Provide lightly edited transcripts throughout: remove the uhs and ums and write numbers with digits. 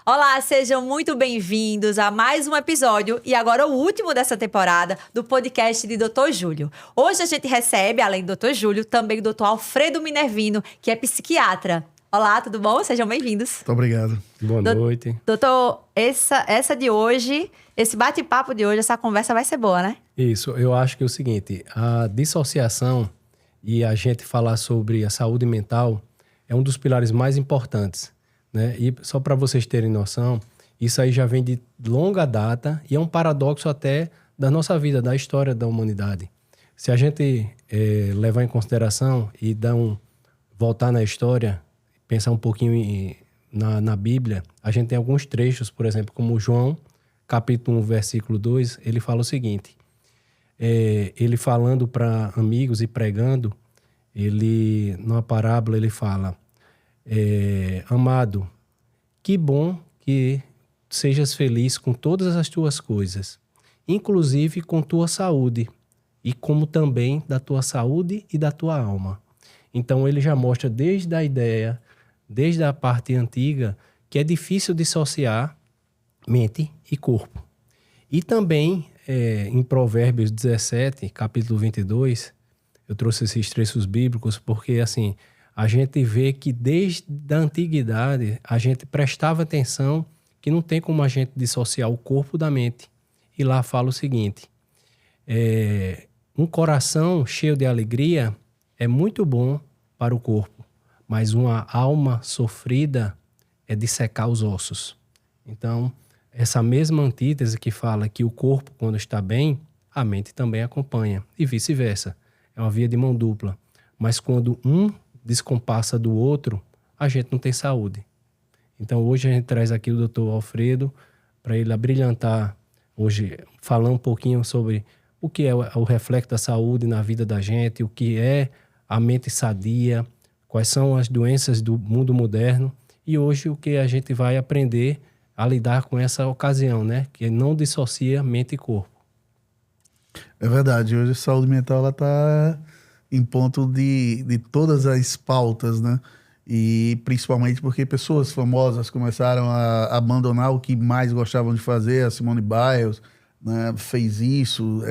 Olá, sejam muito bem-vindos a mais um episódio e agora o último dessa temporada do podcast de Dr. Júlio. Hoje a gente recebe, além do Dr. Júlio, também o Dr. Alfredo Minervino, que é psiquiatra. Olá, tudo bom? Sejam bem-vindos. Muito obrigado. Boa noite. Doutor, essa de hoje, esse bate-papo de hoje, essa conversa vai ser boa, né? Isso, eu acho que é o seguinte, a dissociação e a gente falar sobre a saúde mental é um dos pilares mais importantes, né? E só para vocês terem noção, isso aí já vem de longa data e é um paradoxo até da nossa vida, da história da humanidade. Se a gente levar em consideração e voltar na história, pensar um pouquinho na Bíblia, a gente tem alguns trechos, por exemplo, como João, capítulo 1, versículo 2, ele fala o seguinte, ele falando para amigos e pregando, numa parábola, ele fala, amado, que bom que sejas feliz com todas as tuas coisas, inclusive com tua saúde, e como também da tua saúde e da tua alma. Então ele já mostra desde a ideia, desde a parte antiga, que é difícil dissociar mente e corpo. E também, em Provérbios 17, capítulo 22, eu trouxe esses trechos bíblicos porque, assim, a gente vê que desde a antiguidade a gente prestava atenção que não tem como a gente dissociar o corpo da mente. E lá fala o seguinte, um coração cheio de alegria é muito bom para o corpo, mas uma alma sofrida é de secar os ossos. Então, essa mesma antítese que fala que o corpo, quando está bem, a mente também acompanha, e vice-versa. É uma via de mão dupla. Mas quando um descompassa do outro, a gente não tem saúde. Então, hoje a gente traz aqui o Dr. Alfredo para ele abrilhantar, hoje, falar um pouquinho sobre o que é o reflexo da saúde na vida da gente, o que é a mente sadia, quais são as doenças do mundo moderno e hoje o que a gente vai aprender a lidar com essa ocasião, né? Que não dissocia mente e corpo. É verdade, hoje a saúde mental ela está em ponto de todas as pautas, né? E principalmente porque pessoas famosas começaram a abandonar o que mais gostavam de fazer. A Simone Biles, né, fez isso,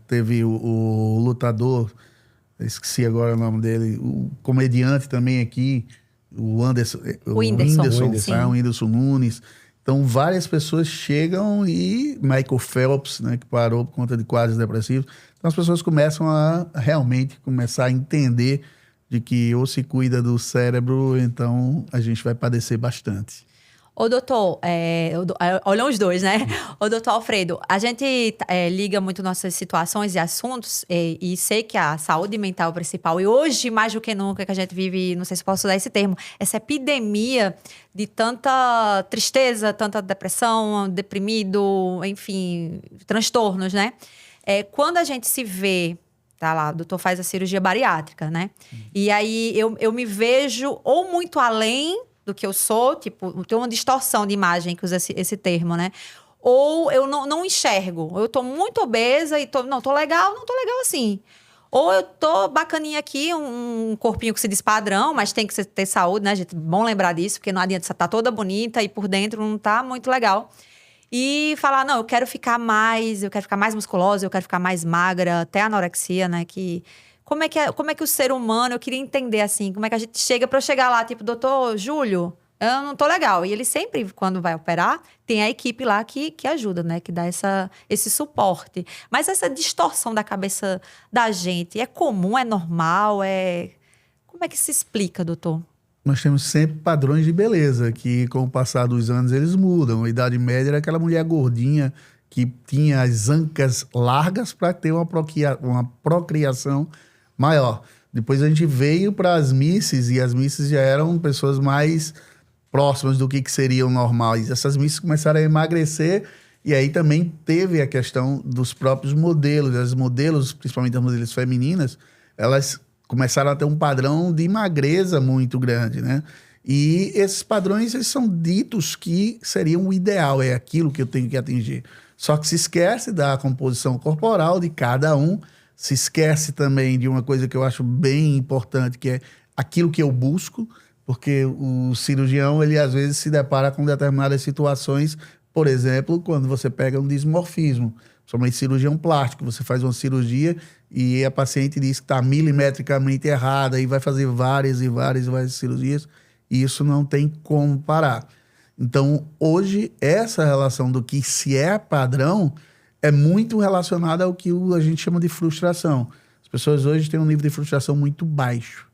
teve o lutador, esqueci agora o nome dele, o comediante também aqui, o Whindersson Nunes. Então, várias pessoas chegam e Michael Phelps, né, que parou por conta de quadros depressivos. Então, as pessoas começam a realmente começar a entender de que ou se cuida do cérebro, então a gente vai padecer bastante. Ô, doutor, olham os dois, né? Ô, doutor Alfredo, a gente liga muito nossas situações e assuntos e sei que a saúde mental é o principal. E hoje, mais do que nunca, que a gente vive, não sei se posso usar esse termo, essa epidemia de tanta tristeza, tanta depressão, deprimido, enfim, transtornos, né? Quando a gente se vê, tá lá, o doutor faz a cirurgia bariátrica, né? E aí eu me vejo ou muito além do que eu sou, tipo, tem uma distorção de imagem que usa esse termo, né? Ou eu não enxergo. Eu tô muito obesa e tô legal, não tô legal assim. Ou eu tô bacaninha aqui, um corpinho que se diz padrão, mas tem que ter saúde, né, gente? Bom lembrar disso, porque não adianta você tá toda bonita e por dentro não tá muito legal. E falar, não, eu quero ficar mais musculosa, eu quero ficar mais magra, até anorexia, né, que... Como é que o ser humano, eu queria entender assim, como é que a gente chega para eu chegar lá, tipo, doutor Júlio, eu não tô legal. E ele sempre, quando vai operar, tem a equipe lá que ajuda, né? Que dá esse suporte. Mas essa distorção da cabeça da gente, é comum, é normal, Como é que se explica, doutor? Nós temos sempre padrões de beleza, que com o passar dos anos eles mudam. A Idade Média era aquela mulher gordinha que tinha as ancas largas para ter uma procriação maior. Depois a gente veio para as misses, e as misses já eram pessoas mais próximas do que seriam normais. Essas misses começaram a emagrecer, e aí também teve a questão dos próprios modelos. As modelos, principalmente as modelos femininas, elas começaram a ter um padrão de magreza muito grande, né? E esses padrões, eles são ditos que seriam o ideal, é aquilo que eu tenho que atingir. Só que se esquece da composição corporal de cada um, se esquece também de uma coisa que eu acho bem importante, que é aquilo que eu busco, Porque o cirurgião, ele às vezes se depara com determinadas situações, por exemplo, quando você pega um dismorfismo, somente cirurgião plástico, você faz uma cirurgia e a paciente diz que está milimetricamente errada e vai fazer várias cirurgias, e isso não tem como parar. Então, hoje, essa relação do que se é padrão é muito relacionada ao que a gente chama de frustração. As pessoas hoje têm um nível de frustração muito baixo.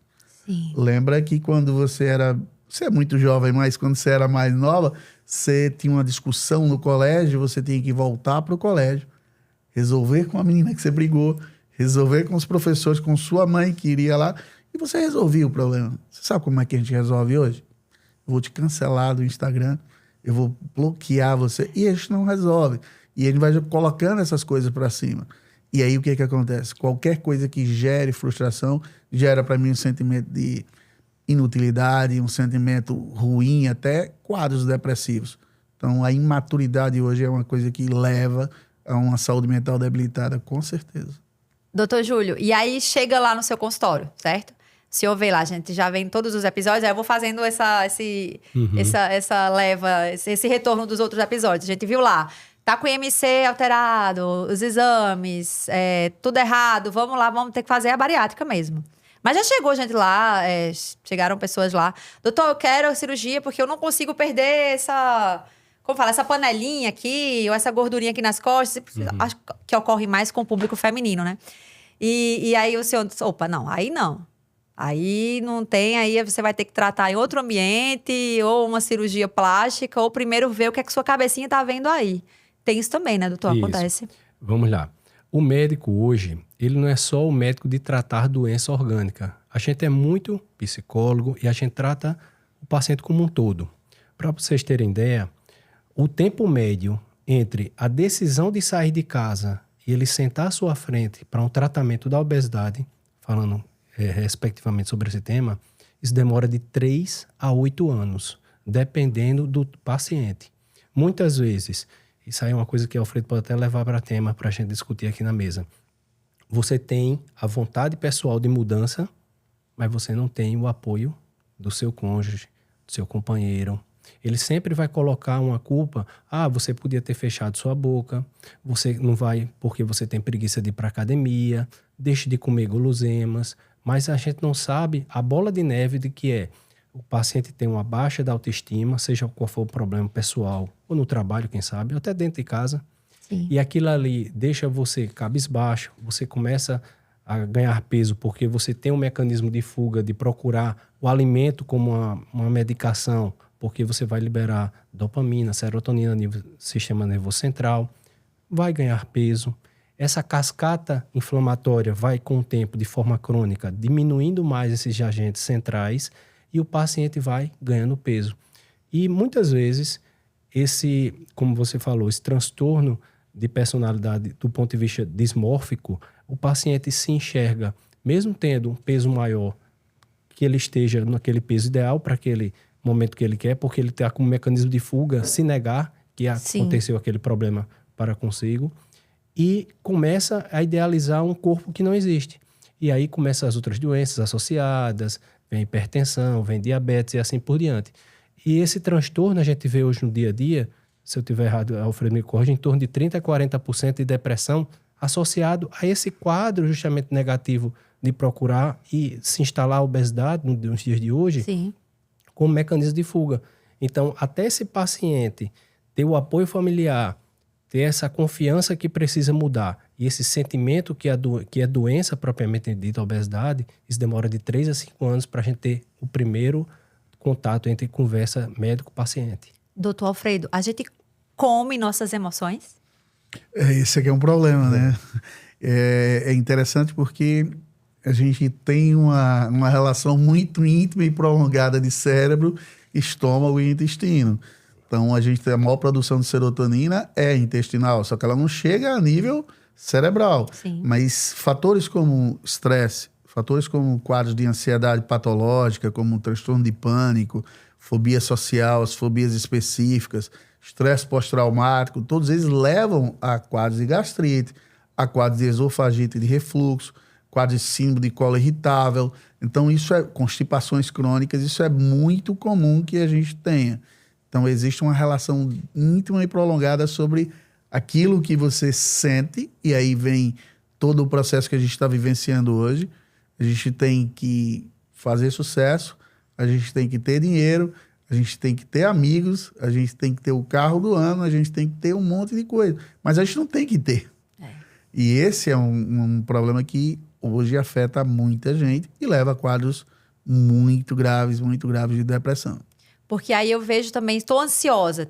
Sim. Lembra que quando você é muito jovem, mas quando você era mais nova, você tinha uma discussão no colégio, você tinha que voltar para o colégio, resolver com a menina que você brigou, resolver com os professores, com sua mãe que iria lá, e você resolvia o problema. Você sabe como é que a gente resolve hoje? Eu vou te cancelar do Instagram, eu vou bloquear você, e a gente não resolve. E a gente vai colocando essas coisas para cima. E aí o que acontece? Qualquer coisa que gere frustração, gera para mim um sentimento de inutilidade, um sentimento ruim, até quadros depressivos. Então a imaturidade hoje é uma coisa que leva a uma saúde mental debilitada, com certeza. Doutor Júlio, e aí chega lá no seu consultório, certo? O senhor vê lá, a gente já vê em todos os episódios, aí eu vou fazendo essa leva, esse retorno dos outros episódios. A gente viu lá, tá com o IMC alterado, os exames, tudo errado, vamos lá, vamos ter que fazer a bariátrica mesmo. Mas já chegou gente lá, chegaram pessoas lá. Doutor, eu quero a cirurgia porque eu não consigo perder essa panelinha aqui, ou essa gordurinha aqui nas costas. Acho que ocorre mais com o público feminino, né? E aí o senhor disse, opa, não, aí não. Aí não tem, aí você vai ter que tratar em outro ambiente, ou uma cirurgia plástica, ou primeiro ver o que é que sua cabecinha tá vendo aí. Tem isso também, né, doutor? Isso. Acontece. Vamos lá. O médico hoje, ele não é só o médico de tratar doença orgânica. A gente é muito psicólogo e a gente trata o paciente como um todo. Para vocês terem ideia, o tempo médio entre a decisão de sair de casa e ele sentar à sua frente para um tratamento da obesidade, falando respectivamente sobre esse tema, isso demora de 3 a 8 anos, dependendo do paciente. Muitas vezes, isso aí é uma coisa que o Alfredo pode até levar para tema para a gente discutir aqui na mesa. Você tem a vontade pessoal de mudança, mas você não tem o apoio do seu cônjuge, do seu companheiro. Ele sempre vai colocar uma culpa. Você podia ter fechado sua boca, você não vai porque você tem preguiça de ir para a academia, deixe de comer guloseimas, mas a gente não sabe a bola de neve de que o paciente tem uma baixa da autoestima, seja qual for o problema pessoal, ou no trabalho, quem sabe, ou até dentro de casa. Sim. E aquilo ali deixa você cabisbaixo, você começa a ganhar peso porque você tem um mecanismo de fuga, de procurar o alimento como uma medicação, porque você vai liberar dopamina, serotonina no sistema nervoso central, vai ganhar peso. Essa cascata inflamatória vai, com o tempo, de forma crônica, diminuindo mais esses agentes centrais e o paciente vai ganhando peso. E muitas vezes, como você falou, esse transtorno de personalidade do ponto de vista dismórfico, o paciente se enxerga, mesmo tendo um peso maior, que ele esteja naquele peso ideal para aquele momento que ele quer, porque ele está com um mecanismo de fuga, se negar que aconteceu aquele problema para consigo, e começa a idealizar um corpo que não existe. E aí começam as outras doenças associadas, vem hipertensão, vem diabetes e assim por diante. E esse transtorno a gente vê hoje no dia a dia, se eu estiver errado, Alfredo me corrige, em torno de 30% a 40% de depressão associado a esse quadro justamente negativo de procurar e se instalar a obesidade nos dias de hoje. Sim. Como mecanismo de fuga. Então, até esse paciente ter o apoio familiar, ter essa confiança que precisa mudar e esse sentimento que é doença propriamente dita, a obesidade, isso demora de 3 a 5 anos para a gente ter o primeiro contato entre conversa médico-paciente. Doutor Alfredo, a gente come nossas emoções? Esse aqui é um problema, né? É interessante porque a gente tem uma relação muito íntima e prolongada de cérebro, estômago e intestino. Então, a maior produção de serotonina é intestinal, só que ela não chega a nível cerebral. Sim. Mas fatores como estresse, fatores como quadros de ansiedade patológica, como transtorno de pânico, fobia social, as fobias específicas, estresse pós-traumático, todos eles levam a quadros de gastrite, a quadros de esofagite e de refluxo, quadro de síndrome de colo irritável. Então, isso é constipações crônicas, isso é muito comum que a gente tenha. Então, existe uma relação íntima e prolongada sobre aquilo que você sente, e aí vem todo o processo que a gente está vivenciando hoje. A gente tem que fazer sucesso, a gente tem que ter dinheiro, a gente tem que ter amigos, a gente tem que ter o carro do ano, a gente tem que ter um monte de coisa. Mas a gente não tem que ter. E esse é um problema que hoje afeta muita gente e leva a quadros muito graves de depressão. Porque aí eu vejo também, estou ansiosa.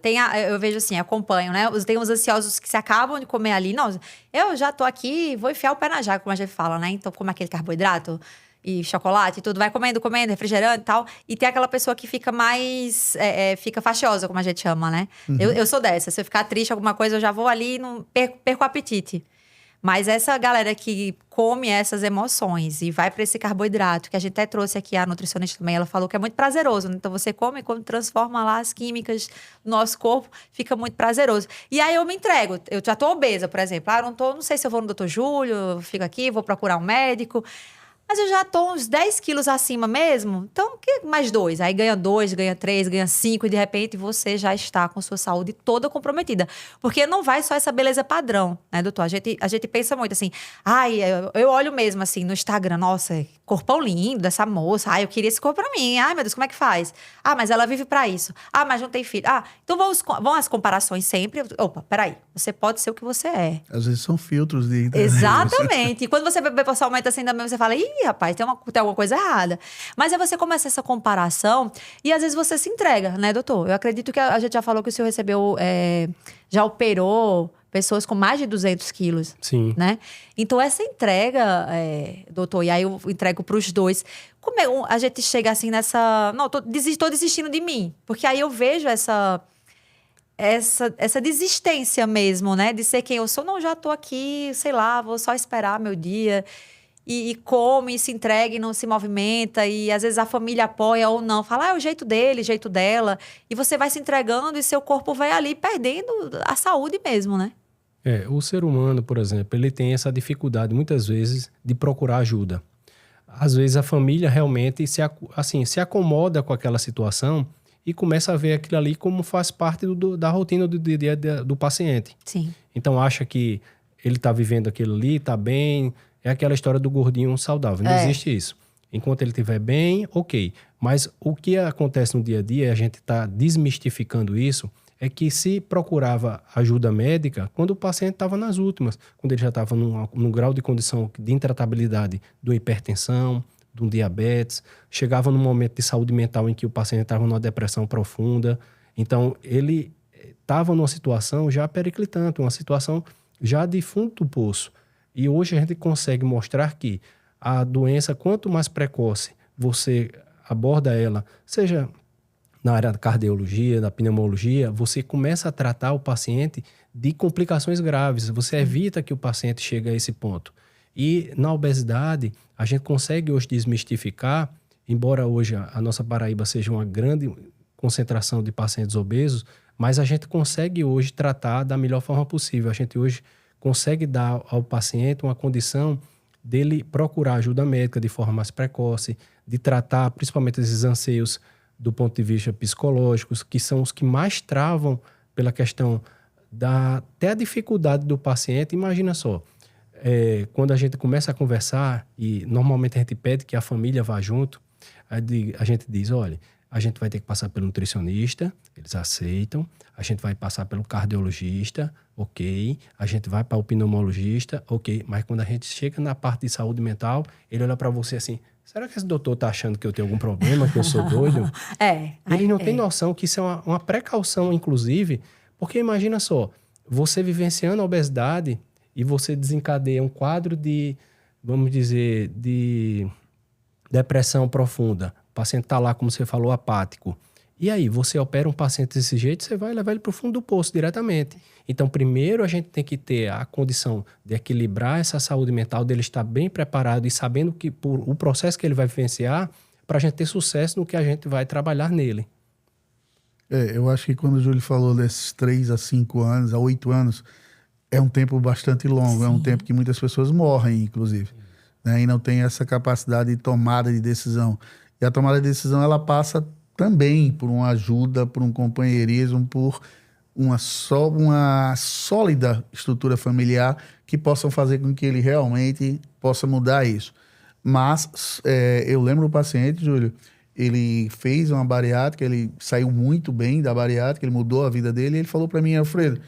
Eu vejo assim, acompanho, né? Tem os ansiosos que se acabam de comer ali. Não, eu já tô aqui, vou enfiar o pé na jaca, como a gente fala, né? Então, como aquele carboidrato e chocolate e tudo, vai comendo, refrigerante e tal. E tem aquela pessoa que fica mais, fica fastiosa, como a gente chama, né? Eu sou dessa. Se eu ficar triste, alguma coisa, eu já vou ali e não perco o apetite. Mas essa galera que come essas emoções e vai para esse carboidrato, que a gente até trouxe aqui, a nutricionista também, ela falou que é muito prazeroso. Né? Então, você come e quando transforma lá as químicas do nosso corpo, fica muito prazeroso. E aí eu me entrego. Eu já tô obesa, por exemplo. Não sei se eu vou no Dr. Júlio, fico aqui, vou procurar um médico. Mas eu já tô uns 10 quilos acima mesmo. Então, mais 2? Aí ganha 2, ganha 3, ganha 5 e de repente você já está com sua saúde toda comprometida. Porque não vai só essa beleza padrão, né, doutor? A gente pensa muito assim, eu olho mesmo assim no Instagram, nossa, corpão lindo dessa moça. Eu queria esse corpo pra mim. Meu Deus, como é que faz? Mas ela vive pra isso. Mas não tem filho. Então vão as comparações sempre. Opa, peraí. Você pode ser o que você é. Às vezes são filtros de internet. Exatamente. E quando você vê pessoalmente assim também, você fala, rapaz, tem alguma coisa errada. Mas aí você começa essa comparação e às vezes você se entrega, né, doutor? Eu acredito que a gente já falou que o senhor recebeu, já operou pessoas com mais de 200 quilos. Sim. Né? Então, essa entrega, doutor, e aí eu entrego para os dois. Como a gente chega assim nessa... Não, tô desistindo de mim. Porque aí eu vejo essa desistência mesmo, né? De ser quem eu sou. Não, já tô aqui, sei lá, vou só esperar meu dia. E come, e se entrega e não se movimenta. E às vezes a família apoia ou não. Fala, é o jeito dele, o jeito dela. E você vai se entregando e seu corpo vai ali perdendo a saúde mesmo, né? O ser humano, por exemplo, ele tem essa dificuldade muitas vezes de procurar ajuda. Às vezes a família realmente se acomoda com aquela situação e começa a ver aquilo ali como faz parte da rotina do dia a dia do paciente. Sim. Então acha que ele está vivendo aquilo ali, está bem. É aquela história do gordinho saudável. Não existe isso. Enquanto ele estiver bem, ok. Mas o que acontece no dia a dia, a gente está desmistificando isso, é que se procurava ajuda médica quando o paciente estava nas últimas, quando ele já estava num grau de condição de intratabilidade de uma hipertensão, de um diabetes, chegava num momento de saúde mental em que o paciente estava numa depressão profunda. Então, ele estava numa situação já periclitante, uma situação já de fundo do poço. E hoje a gente consegue mostrar que a doença, quanto mais precoce você aborda ela, seja na área da cardiologia, da pneumologia, você começa a tratar o paciente de complicações graves. Você evita que o paciente chegue a esse ponto. E na obesidade, a gente consegue hoje desmistificar, embora hoje a nossa Paraíba seja uma grande concentração de pacientes obesos, mas a gente consegue hoje tratar da melhor forma possível. A gente hoje consegue dar ao paciente uma condição dele procurar ajuda médica de forma mais precoce, de tratar principalmente esses anseios do ponto de vista psicológicos, que são os que mais travam pela questão até a dificuldade do paciente. Imagina só, quando a gente começa a conversar, e normalmente a gente pede que a família vá junto, a gente diz, olha, a gente vai ter que passar pelo nutricionista, eles aceitam, a gente vai passar pelo cardiologista, ok, a gente vai para o pneumologista, ok, mas quando a gente chega na parte de saúde mental, ele olha para você assim, será que esse doutor tá achando que eu tenho algum problema, que eu sou doido? Ele não tem noção que isso é uma precaução, inclusive, porque imagina só, você vivenciando a obesidade e você desencadeia um quadro de, vamos dizer, de depressão profunda. O paciente está lá, como você falou, apático. E aí, você opera um paciente desse jeito, você vai levar ele para o fundo do poço diretamente. Então, primeiro a gente tem que ter a condição de equilibrar essa saúde mental, dele estar bem preparado e sabendo que o processo que ele vai vivenciar, para a gente ter sucesso no que a gente vai trabalhar nele. Eu acho que quando o Júlio falou desses 3 a 5 anos, a 8 anos, é um tempo bastante longo, é um tempo que muitas pessoas morrem, inclusive. né? E não tem essa capacidade de tomada de decisão. E a tomada de decisão, ela passa também por uma ajuda, por um companheirismo, por uma sólida estrutura familiar que possam fazer com que ele realmente possa mudar isso. Mas eu lembro do paciente, Júlio, ele fez uma bariátrica, ele saiu muito bem da bariátrica, ele mudou a vida dele, e ele falou para mim: Alfredo,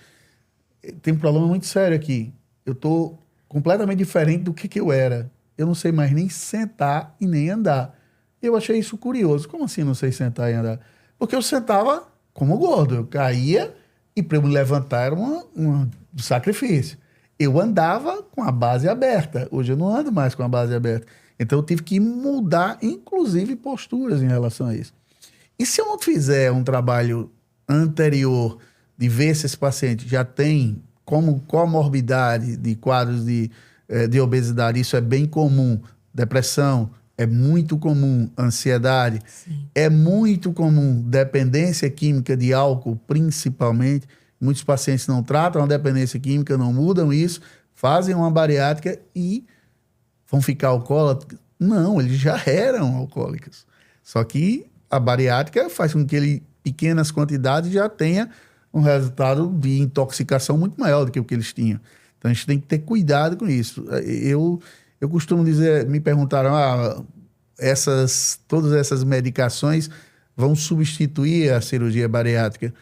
tem um problema muito sério aqui. Eu tô completamente diferente do que eu era. Eu não sei mais nem sentar e nem andar. Eu achei isso curioso. Como assim não sei sentar e andar? Porque eu sentava como gordo. Eu caía e para eu me levantar era um sacrifício. Eu andava com a base aberta. Hoje eu não ando mais com a base aberta. Então eu tive que mudar, inclusive, posturas em relação a isso. E se eu não fizer um trabalho anterior de ver se esse paciente já tem como comorbidade de quadros de obesidade, isso é bem comum, depressão é muito comum, ansiedade é muito comum, dependência química de álcool, principalmente. Muitos pacientes não tratam a dependência química, não mudam isso, fazem uma bariátrica e vão ficar alcoólatras? Não, eles já eram alcoólicos. Só que a bariátrica faz com que ele, pequenas quantidades, já tenha um resultado de intoxicação muito maior do que o que eles tinham. Então a gente tem que ter cuidado com isso. Eu costumo dizer, me perguntaram, todas essas medicações vão substituir a cirurgia bariátrica?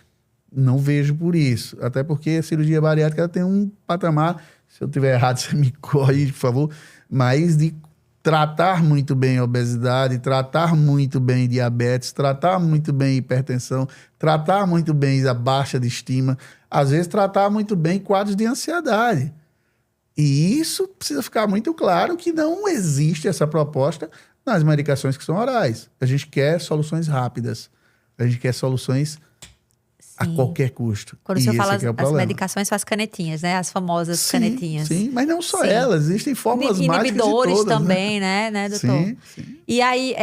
Não vejo por isso. Até porque a cirurgia bariátrica tem um patamar, se eu estiver errado, você me corrige, por favor, mas de tratar muito bem a obesidade, tratar muito bem diabetes, tratar muito bem hipertensão, tratar muito bem a baixa de estima, às vezes tratar muito bem quadros de ansiedade. E isso precisa ficar muito claro que não existe essa proposta nas medicações que são orais. A gente quer soluções rápidas, a gente quer soluções a qualquer custo. Quando você fala as medicações, são as canetinhas, né? As famosas canetinhas. Sim, mas não só elas. Existem fórmulas mágicas de todas. Inibidores também, né, doutor? Sim. E aí,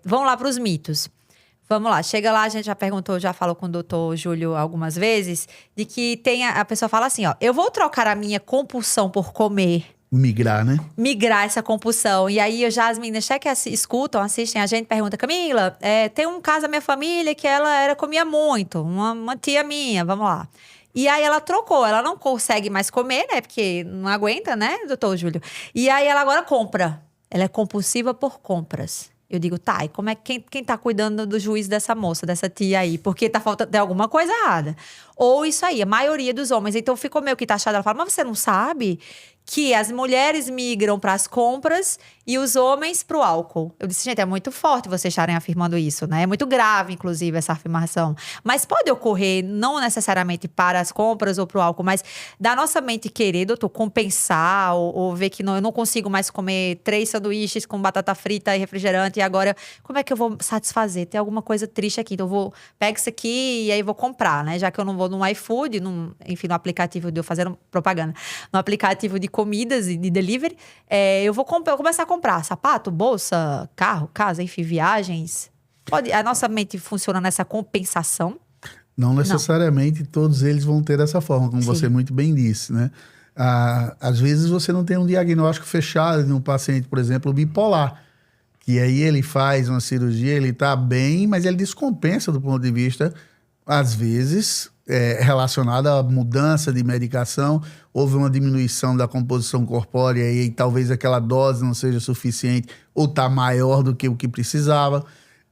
vamos lá para os mitos. Vamos lá, chega lá, a gente já perguntou, já falou com o doutor Júlio algumas vezes, de que a pessoa fala assim, eu vou trocar a minha compulsão por comer. Migrar, né? Migrar essa compulsão. E aí, as meninas que escutam, assistem a gente, perguntam: Camila, tem um caso da minha família que ela comia muito, uma tia minha, vamos lá. E aí ela trocou, ela não consegue mais comer, né? Porque não aguenta, né, doutor Júlio? E aí ela agora compra. Ela é compulsiva por compras. Eu digo, tá, e como é quem tá cuidando do juízo dessa moça, dessa tia aí? Porque tá faltando, tem alguma coisa errada. Ou isso aí, a maioria dos homens. Então ficou meio que taxado. Ela fala, mas você não sabe que as mulheres migram para as compras e os homens para o álcool? Eu disse, gente, é muito forte vocês estarem afirmando isso, né? É muito grave, inclusive, essa afirmação. Mas pode ocorrer, não necessariamente para as compras ou para o álcool, mas da nossa mente querer, doutor, compensar ou ver que eu não consigo mais comer 3 sanduíches com batata frita e refrigerante, e agora, como é que eu vou satisfazer? Tem alguma coisa triste aqui, então pego isso aqui e aí vou comprar, né? Já que eu não vou no iFood, enfim, no aplicativo de eu fazendo propaganda, no aplicativo de comidas e de delivery, eu vou começar a comprar sapato, bolsa, carro, casa, enfim, viagens. A nossa mente funciona nessa compensação? Não necessariamente todos eles vão ter dessa forma, como Sim. você muito bem disse, né? Às vezes você não tem um diagnóstico fechado de um paciente, por exemplo, bipolar, que aí ele faz uma cirurgia, ele está bem, mas ele descompensa do ponto de vista, às vezes, relacionada à mudança de medicação, houve uma diminuição da composição corpórea e talvez aquela dose não seja suficiente ou está maior do que o que precisava.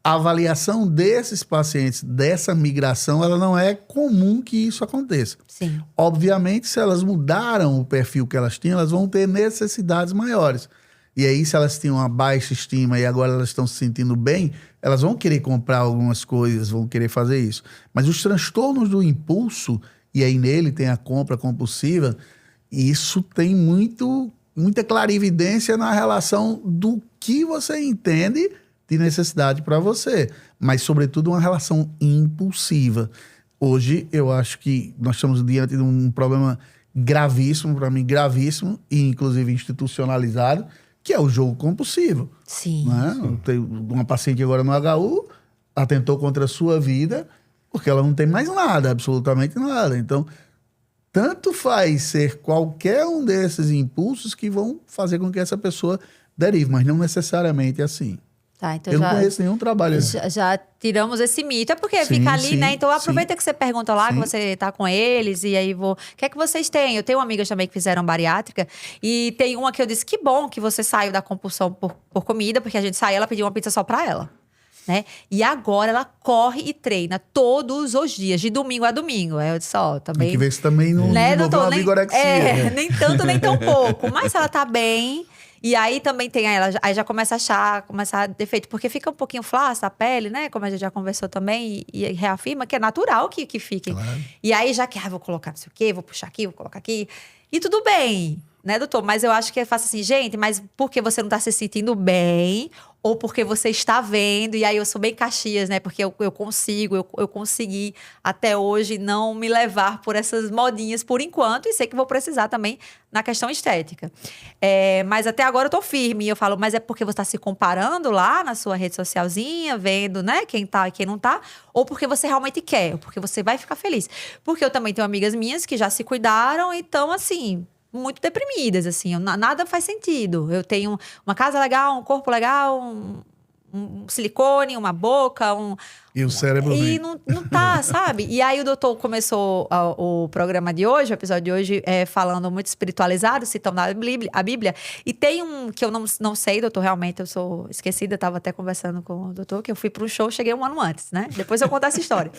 A avaliação desses pacientes, dessa migração, ela não é comum que isso aconteça. Sim. Obviamente, se elas mudaram o perfil que elas tinham, elas vão ter necessidades maiores. E aí, se elas tinham uma baixa estima e agora elas estão se sentindo bem, elas vão querer comprar algumas coisas, vão querer fazer isso. Mas os transtornos do impulso, e aí nele tem a compra compulsiva, isso tem muita clarividência na relação do que você entende de necessidade para você, mas sobretudo uma relação impulsiva. Hoje, eu acho que nós estamos diante de um problema gravíssimo, para mim gravíssimo, e inclusive institucionalizado, que é o jogo compulsivo. Sim. Né? Tem uma paciente agora no HU, atentou contra a sua vida, porque ela não tem mais nada, absolutamente nada. Então, tanto faz ser qualquer um desses impulsos que vão fazer com que essa pessoa derive, mas não necessariamente assim. Tá, então Eu não conheço nenhum trabalho assim. já tiramos esse mito. É porque Sim, fica ali, sim, né? Então aproveita sim. que você pergunta lá, que Sim. você tá com eles, e aí vou. O que é que vocês têm? Eu tenho amigas também que fizeram bariátrica, e tem uma que eu disse: que bom que você saiu da compulsão por comida, porque a gente saiu, ela pediu uma pizza só pra ela. Né? E agora ela corre e treina todos os dias, de domingo a domingo. Aí eu disse, ó, Tem também. que ver se também não Né, desenvolveu doutor? uma bigorexia. Nem tanto, nem tão pouco. Mas se ela tá bem. E aí também tem aí já começa a achar, começa a defeito, porque fica um pouquinho flácida a pele, né? Como a gente já conversou também, e reafirma que é natural que fique. Claro. E aí já que, vou colocar não sei o quê, vou puxar aqui, vou colocar aqui. E tudo bem, né, doutor? Mas eu acho que eu faço assim, gente, mas porque você não tá se sentindo bem, ou porque você está vendo, e aí eu sou bem Caxias, né? Porque eu consegui até hoje não me levar por essas modinhas por enquanto, e sei que vou precisar também na questão estética. Mas até agora eu tô firme, e eu falo, mas é porque você tá se comparando lá na sua rede socialzinha, vendo, né, quem tá e quem não tá, ou porque você realmente quer, ou porque você vai ficar feliz. Porque eu também tenho amigas minhas que já se cuidaram, então assim, muito deprimidas, assim, nada faz sentido. Eu tenho uma casa legal, um corpo legal, um silicone, uma boca, E o cérebro e vem. não tá, sabe? E aí o doutor começou o programa de hoje, o episódio de hoje, falando muito espiritualizado, citando a Bíblia. E tem um que eu não sei, doutor, realmente eu sou esquecida, eu tava até conversando com o doutor, que eu fui para um show, cheguei um ano antes, né? Depois eu conto essa história.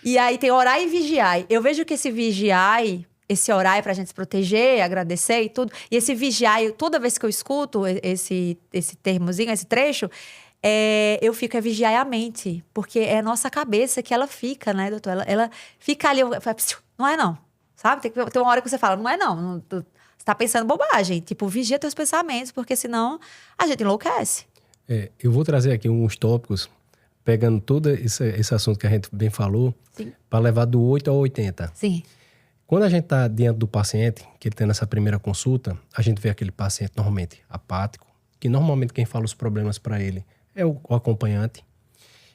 E aí tem orar e vigiai. Eu vejo que esse vigiai, esse orar é pra gente se proteger, agradecer e tudo. E esse vigiar, toda vez que eu escuto esse termozinho, esse trecho, eu fico a vigiar a mente. Porque é a nossa cabeça que ela fica, né, doutor? Ela fica ali, não é não. Sabe? Tem uma hora que você fala, não é não. Você tá pensando bobagem. Tipo, vigia teus pensamentos, porque senão a gente enlouquece. Eu vou trazer aqui uns tópicos, pegando todo esse assunto que a gente bem falou, para levar do 8 ao 80. Sim. Quando a gente está diante do paciente, que ele tem nessa primeira consulta, a gente vê aquele paciente normalmente apático, que normalmente quem fala os problemas para ele é o acompanhante,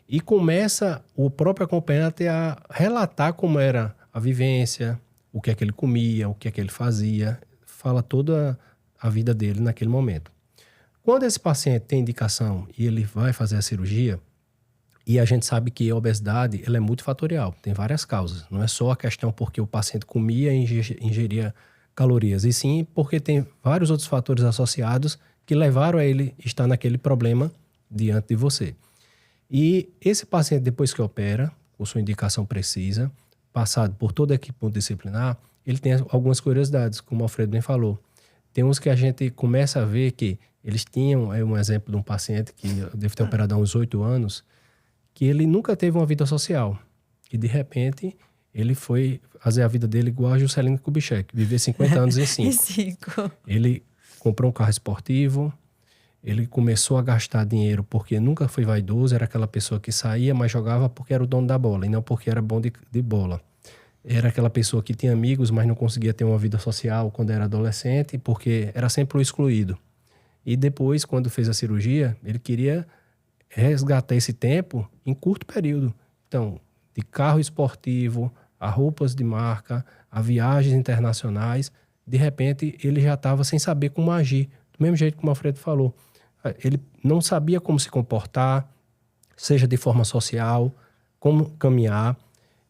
e começa o próprio acompanhante a relatar como era a vivência, o que é que ele comia, o que é que ele fazia, fala toda a vida dele naquele momento. Quando esse paciente tem indicação e ele vai fazer a cirurgia, e a gente sabe que a obesidade ela é multifatorial, tem várias causas. Não é só a questão porque o paciente comia e ingeria calorias, e sim porque tem vários outros fatores associados que levaram a ele estar naquele problema diante de você. E esse paciente, depois que opera, com sua indicação precisa, passado por toda a equipe multidisciplinar, ele tem algumas curiosidades, como o Alfredo bem falou. Tem uns que a gente começa a ver que eles tinham, um exemplo de um paciente que eu devo ter operado há uns 8 anos, que ele nunca teve uma vida social. E, de repente, ele foi fazer a vida dele igual a Juscelino Kubitschek, viver 50 anos em 5. Ele comprou um carro esportivo, ele começou a gastar dinheiro porque nunca foi vaidoso, era aquela pessoa que saía, mas jogava porque era o dono da bola, e não porque era bom de bola. Era aquela pessoa que tinha amigos, mas não conseguia ter uma vida social quando era adolescente, porque era sempre o excluído. E depois, quando fez a cirurgia, ele queria resgatar esse tempo em curto período. Então, de carro esportivo, a roupas de marca, a viagens internacionais, de repente ele já estava sem saber como agir. Do mesmo jeito como o Alfredo falou. Ele não sabia como se comportar, seja de forma social, como caminhar.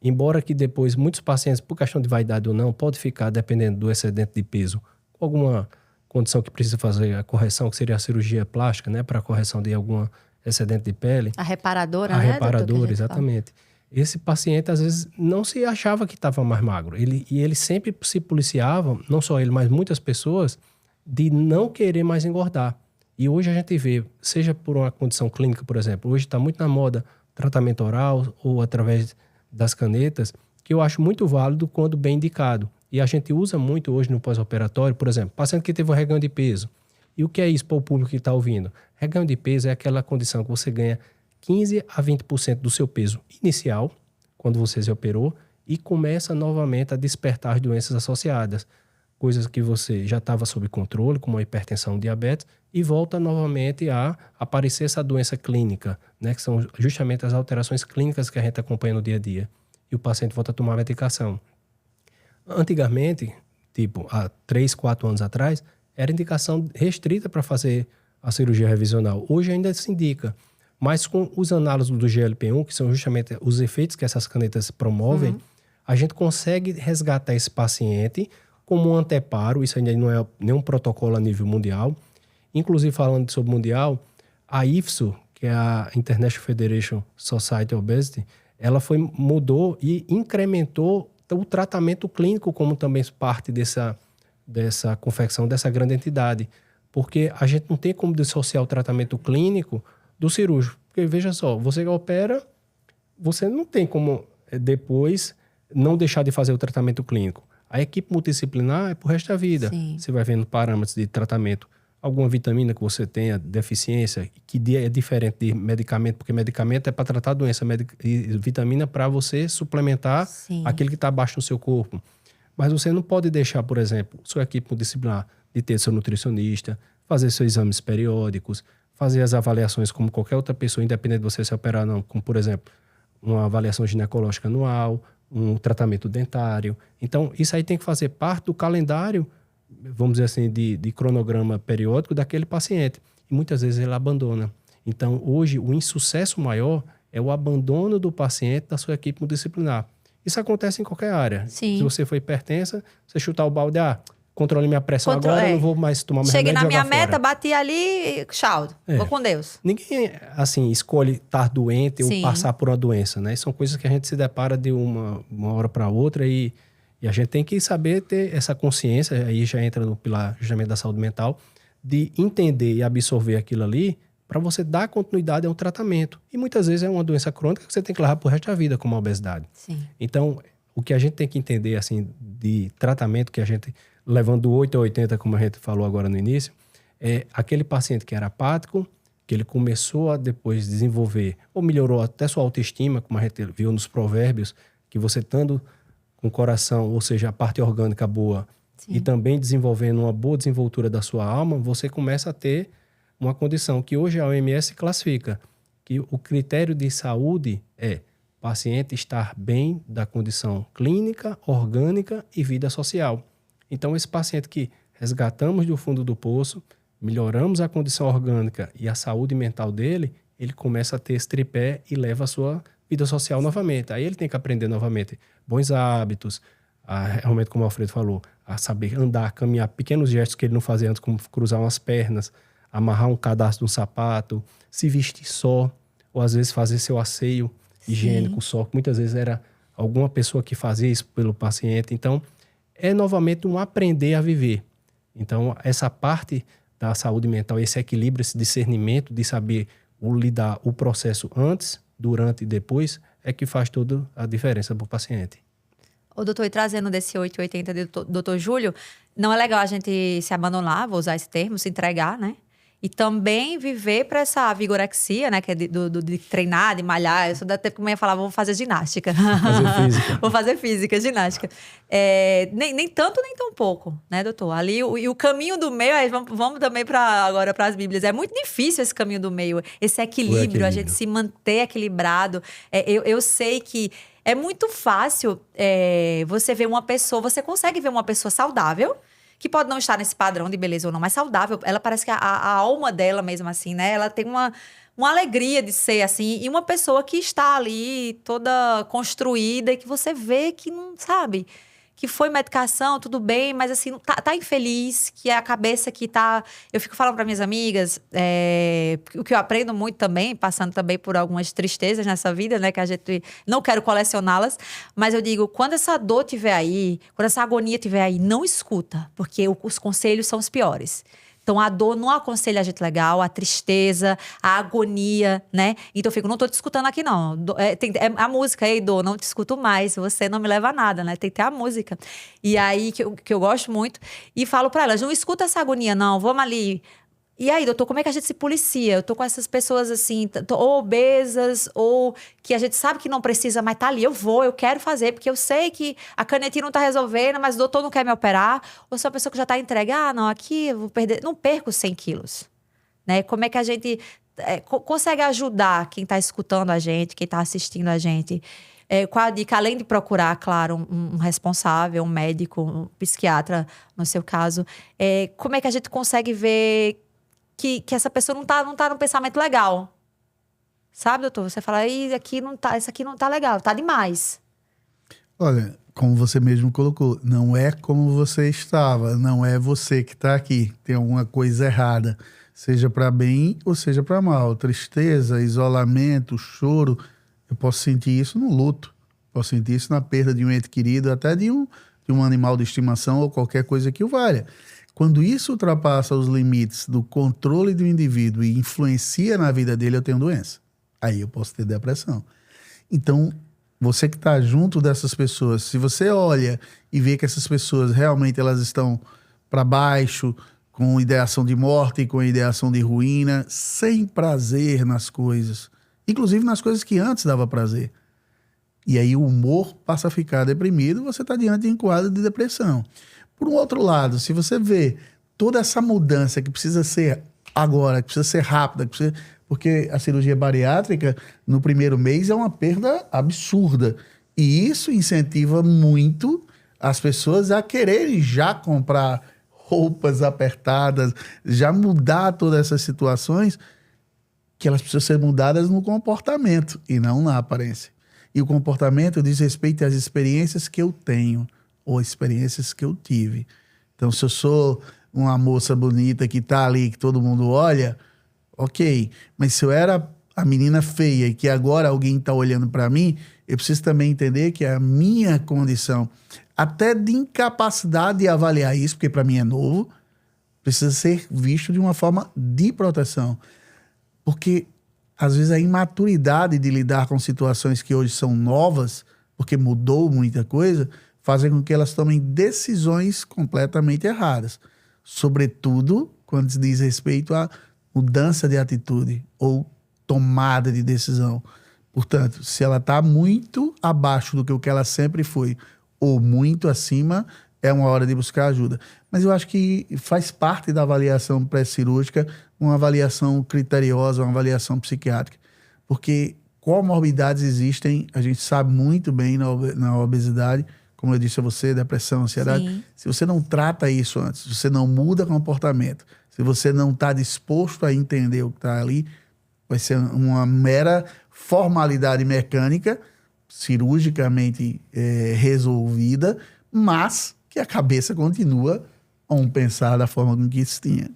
Embora que depois muitos pacientes, por questão de vaidade ou não, pode ficar, dependendo do excedente de peso, com alguma condição que precisa fazer a correção, que seria a cirurgia plástica, né, para a correção de alguma excedente de pele. A reparadora, né? A né? reparadora, exatamente. Esse paciente, às vezes, não se achava que estava mais magro. Ele sempre se policiava, não só ele, mas muitas pessoas, de não querer mais engordar. E hoje a gente vê, seja por uma condição clínica, por exemplo, hoje está muito na moda tratamento oral ou através das canetas, que eu acho muito válido quando bem indicado. E a gente usa muito hoje no pós-operatório, por exemplo, paciente que teve um reganho de peso. E o que é isso para o público que está ouvindo? Reganho de peso é aquela condição que você ganha 15% a 20% do seu peso inicial, quando você se operou, e começa novamente a despertar as doenças associadas. Coisas que você já estava sob controle, como a hipertensão, diabetes, e volta novamente a aparecer essa doença clínica, né, que são justamente as alterações clínicas que a gente acompanha no dia a dia. E o paciente volta a tomar medicação. Antigamente, tipo, há 3, 4 anos atrás, era indicação restrita para fazer a cirurgia revisional. Hoje ainda se indica. Mas com os análises do GLP-1, que são justamente os efeitos que essas canetas promovem, a gente consegue resgatar esse paciente como um anteparo. Isso ainda não é nenhum protocolo a nível mundial. Inclusive, falando sobre mundial, a IFSO, que é a International Federation Society of Obesity, ela mudou e incrementou o tratamento clínico como também parte dessa confecção dessa grande entidade. Porque a gente não tem como dissociar o tratamento clínico do cirúrgico. Porque, veja só, você opera, você não tem como depois não deixar de fazer o tratamento clínico. A equipe multidisciplinar é pro resto da vida. Sim. Você vai vendo parâmetros de tratamento. Alguma vitamina que você tenha deficiência, que é diferente de medicamento, porque medicamento é para tratar a doença, e vitamina para você suplementar Sim. aquilo que está abaixo no seu corpo. Mas você não pode deixar, por exemplo, sua equipe multidisciplinar de ter seu nutricionista, fazer seus exames periódicos, fazer as avaliações como qualquer outra pessoa, independente de você se operar ou não, como, por exemplo, uma avaliação ginecológica anual, um tratamento dentário. Então, isso aí tem que fazer parte do calendário, vamos dizer assim, de cronograma periódico daquele paciente. E muitas vezes ele abandona. Então, hoje, o insucesso maior é o abandono do paciente da sua equipe multidisciplinar. Isso acontece em qualquer área. Sim. Se você for hipertensa, você chutar o balde, controle minha pressão agora, eu não vou mais tomar mais Cheguei remédio e na jogar minha meta, fora. bati ali, tchau. Vou com Deus. Ninguém, assim, escolhe estar doente Sim. ou passar por uma doença, né? São coisas que a gente se depara de uma hora para outra e a gente tem que saber ter essa consciência, aí já entra no pilar justamente da saúde mental, de entender e absorver aquilo ali para você dar continuidade a um tratamento. E muitas vezes é uma doença crônica que você tem que levar pro resto da vida, como a obesidade. Sim. Então, o que a gente tem que entender, assim, de tratamento que a gente, levando do 8 a 80, como a gente falou agora no início, é aquele paciente que era apático, que ele começou a depois desenvolver, ou melhorou até sua autoestima, como a gente viu nos provérbios, que você estando com o coração, ou seja, a parte orgânica boa, Sim. e também desenvolvendo uma boa desenvoltura da sua alma, você começa a ter uma condição que hoje a OMS classifica, que o critério de saúde é paciente estar bem da condição clínica, orgânica e vida social. Então, esse paciente que resgatamos do fundo do poço, melhoramos a condição orgânica e a saúde mental dele, ele começa a ter esse tripé e leva a sua vida social novamente. Aí ele tem que aprender novamente bons hábitos, realmente, como o Alfredo falou, a saber andar, caminhar, pequenos gestos que ele não fazia antes, como cruzar umas pernas, amarrar um cadastro no sapato, se vestir só, ou às vezes fazer seu asseio higiênico só, que muitas vezes era alguma pessoa que fazia isso pelo paciente. Então, é novamente um aprender a viver. Então, essa parte da saúde mental, esse equilíbrio, esse discernimento de saber lidar o processo antes, durante e depois, é que faz toda a diferença para o paciente. O doutor, e trazendo desse 880 do doutor Júlio, não é legal a gente se abandonar, vou usar esse termo, se entregar, né? E também viver para essa vigorexia, né? Que é de treinar, de malhar. Eu sou da tempo que a mãe falava, vou fazer ginástica. Fazer física. Vou fazer física, ginástica. Nem tanto, nem tão pouco, né, doutor? Ali, e o caminho do meio, aí vamos também agora para as Bíblias. É muito difícil esse caminho do meio, esse equilíbrio, a gente se manter equilibrado. Eu sei que é muito fácil você ver uma pessoa, você consegue ver uma pessoa saudável, que pode não estar nesse padrão de beleza ou não, mas saudável. Ela parece que a alma dela mesmo assim, né? Ela tem uma alegria de ser assim. E uma pessoa que está ali toda construída e que você vê que não sabe, que foi medicação, tudo bem, mas assim, tá infeliz, que é a cabeça que tá... Eu fico falando para minhas amigas, o que eu aprendo muito também, passando também por algumas tristezas nessa vida, né, que a gente... Não quero colecioná-las, mas eu digo, quando essa dor estiver aí, quando essa agonia estiver aí, não escuta, porque os conselhos são os piores. Então, a dor não aconselha a gente legal, a tristeza, a agonia, né? Então, eu fico, não tô te escutando aqui, não. A música, ei, dor, não te escuto mais, você não me leva a nada, né? Tem que ter a música. E aí, que eu gosto muito, e falo pra elas, não escuta essa agonia, não, vamos ali. E aí, doutor, como é que a gente se policia? Eu tô com essas pessoas assim, ou obesas, ou que a gente sabe que não precisa, mas tá ali, eu quero fazer, porque eu sei que a canetinha não tá resolvendo, mas o doutor não quer me operar. Ou sou a pessoa que já tá entregue, não, aqui eu vou perder, não perco 100 quilos. Né? Como é que a gente consegue ajudar quem tá escutando a gente, quem tá assistindo a gente? Qual a dica? Além de procurar, claro, um responsável, um médico, um psiquiatra, no seu caso, como é que a gente consegue ver que essa pessoa não tá num pensamento legal? Sabe, doutor? Você fala, isso aqui não tá legal, tá demais. Olha, como você mesmo colocou, não é como você estava, não é você que está aqui. Tem alguma coisa errada, seja para bem ou seja para mal. Tristeza, isolamento, choro. Eu posso sentir isso no luto, posso sentir isso na perda de um ente querido, até de um animal de estimação ou qualquer coisa que o valha. Quando isso ultrapassa os limites do controle do indivíduo e influencia na vida dele, eu tenho doença. Aí eu posso ter depressão. Então, você que está junto dessas pessoas, se você olha e vê que essas pessoas realmente elas estão para baixo, com ideação de morte, com ideação de ruína, sem prazer nas coisas, inclusive nas coisas que antes dava prazer. E aí o humor passa a ficar deprimido, você está diante de um quadro de depressão. Por um outro lado, se você vê toda essa mudança que precisa ser agora, que precisa ser rápida, porque a cirurgia bariátrica, no primeiro mês, é uma perda absurda. E isso incentiva muito as pessoas a quererem já comprar roupas apertadas, já mudar todas essas situações, que elas precisam ser mudadas no comportamento e não na aparência. E o comportamento diz respeito às experiências que eu tenho ou experiências que eu tive. Então, se eu sou uma moça bonita que está ali, que todo mundo olha, ok, mas se eu era a menina feia e que agora alguém está olhando para mim, eu preciso também entender que a minha condição, até de incapacidade de avaliar isso, porque para mim é novo, precisa ser visto de uma forma de proteção. Porque, às vezes, a imaturidade de lidar com situações que hoje são novas, porque mudou muita coisa, fazem com que elas tomem decisões completamente erradas. Sobretudo quando se diz respeito à mudança de atitude ou tomada de decisão. Portanto, se ela está muito abaixo do que ela sempre foi ou muito acima, é uma hora de buscar ajuda. Mas eu acho que faz parte da avaliação pré-cirúrgica uma avaliação criteriosa, uma avaliação psiquiátrica. Porque comorbidades existem, a gente sabe muito bem na obesidade, como eu disse a você, depressão, ansiedade. Sim. Se você não trata isso antes, se você não muda comportamento, se você não está disposto a entender o que está ali, vai ser uma mera formalidade mecânica, cirurgicamente resolvida, mas que a cabeça continua a pensar da forma com que se tinha.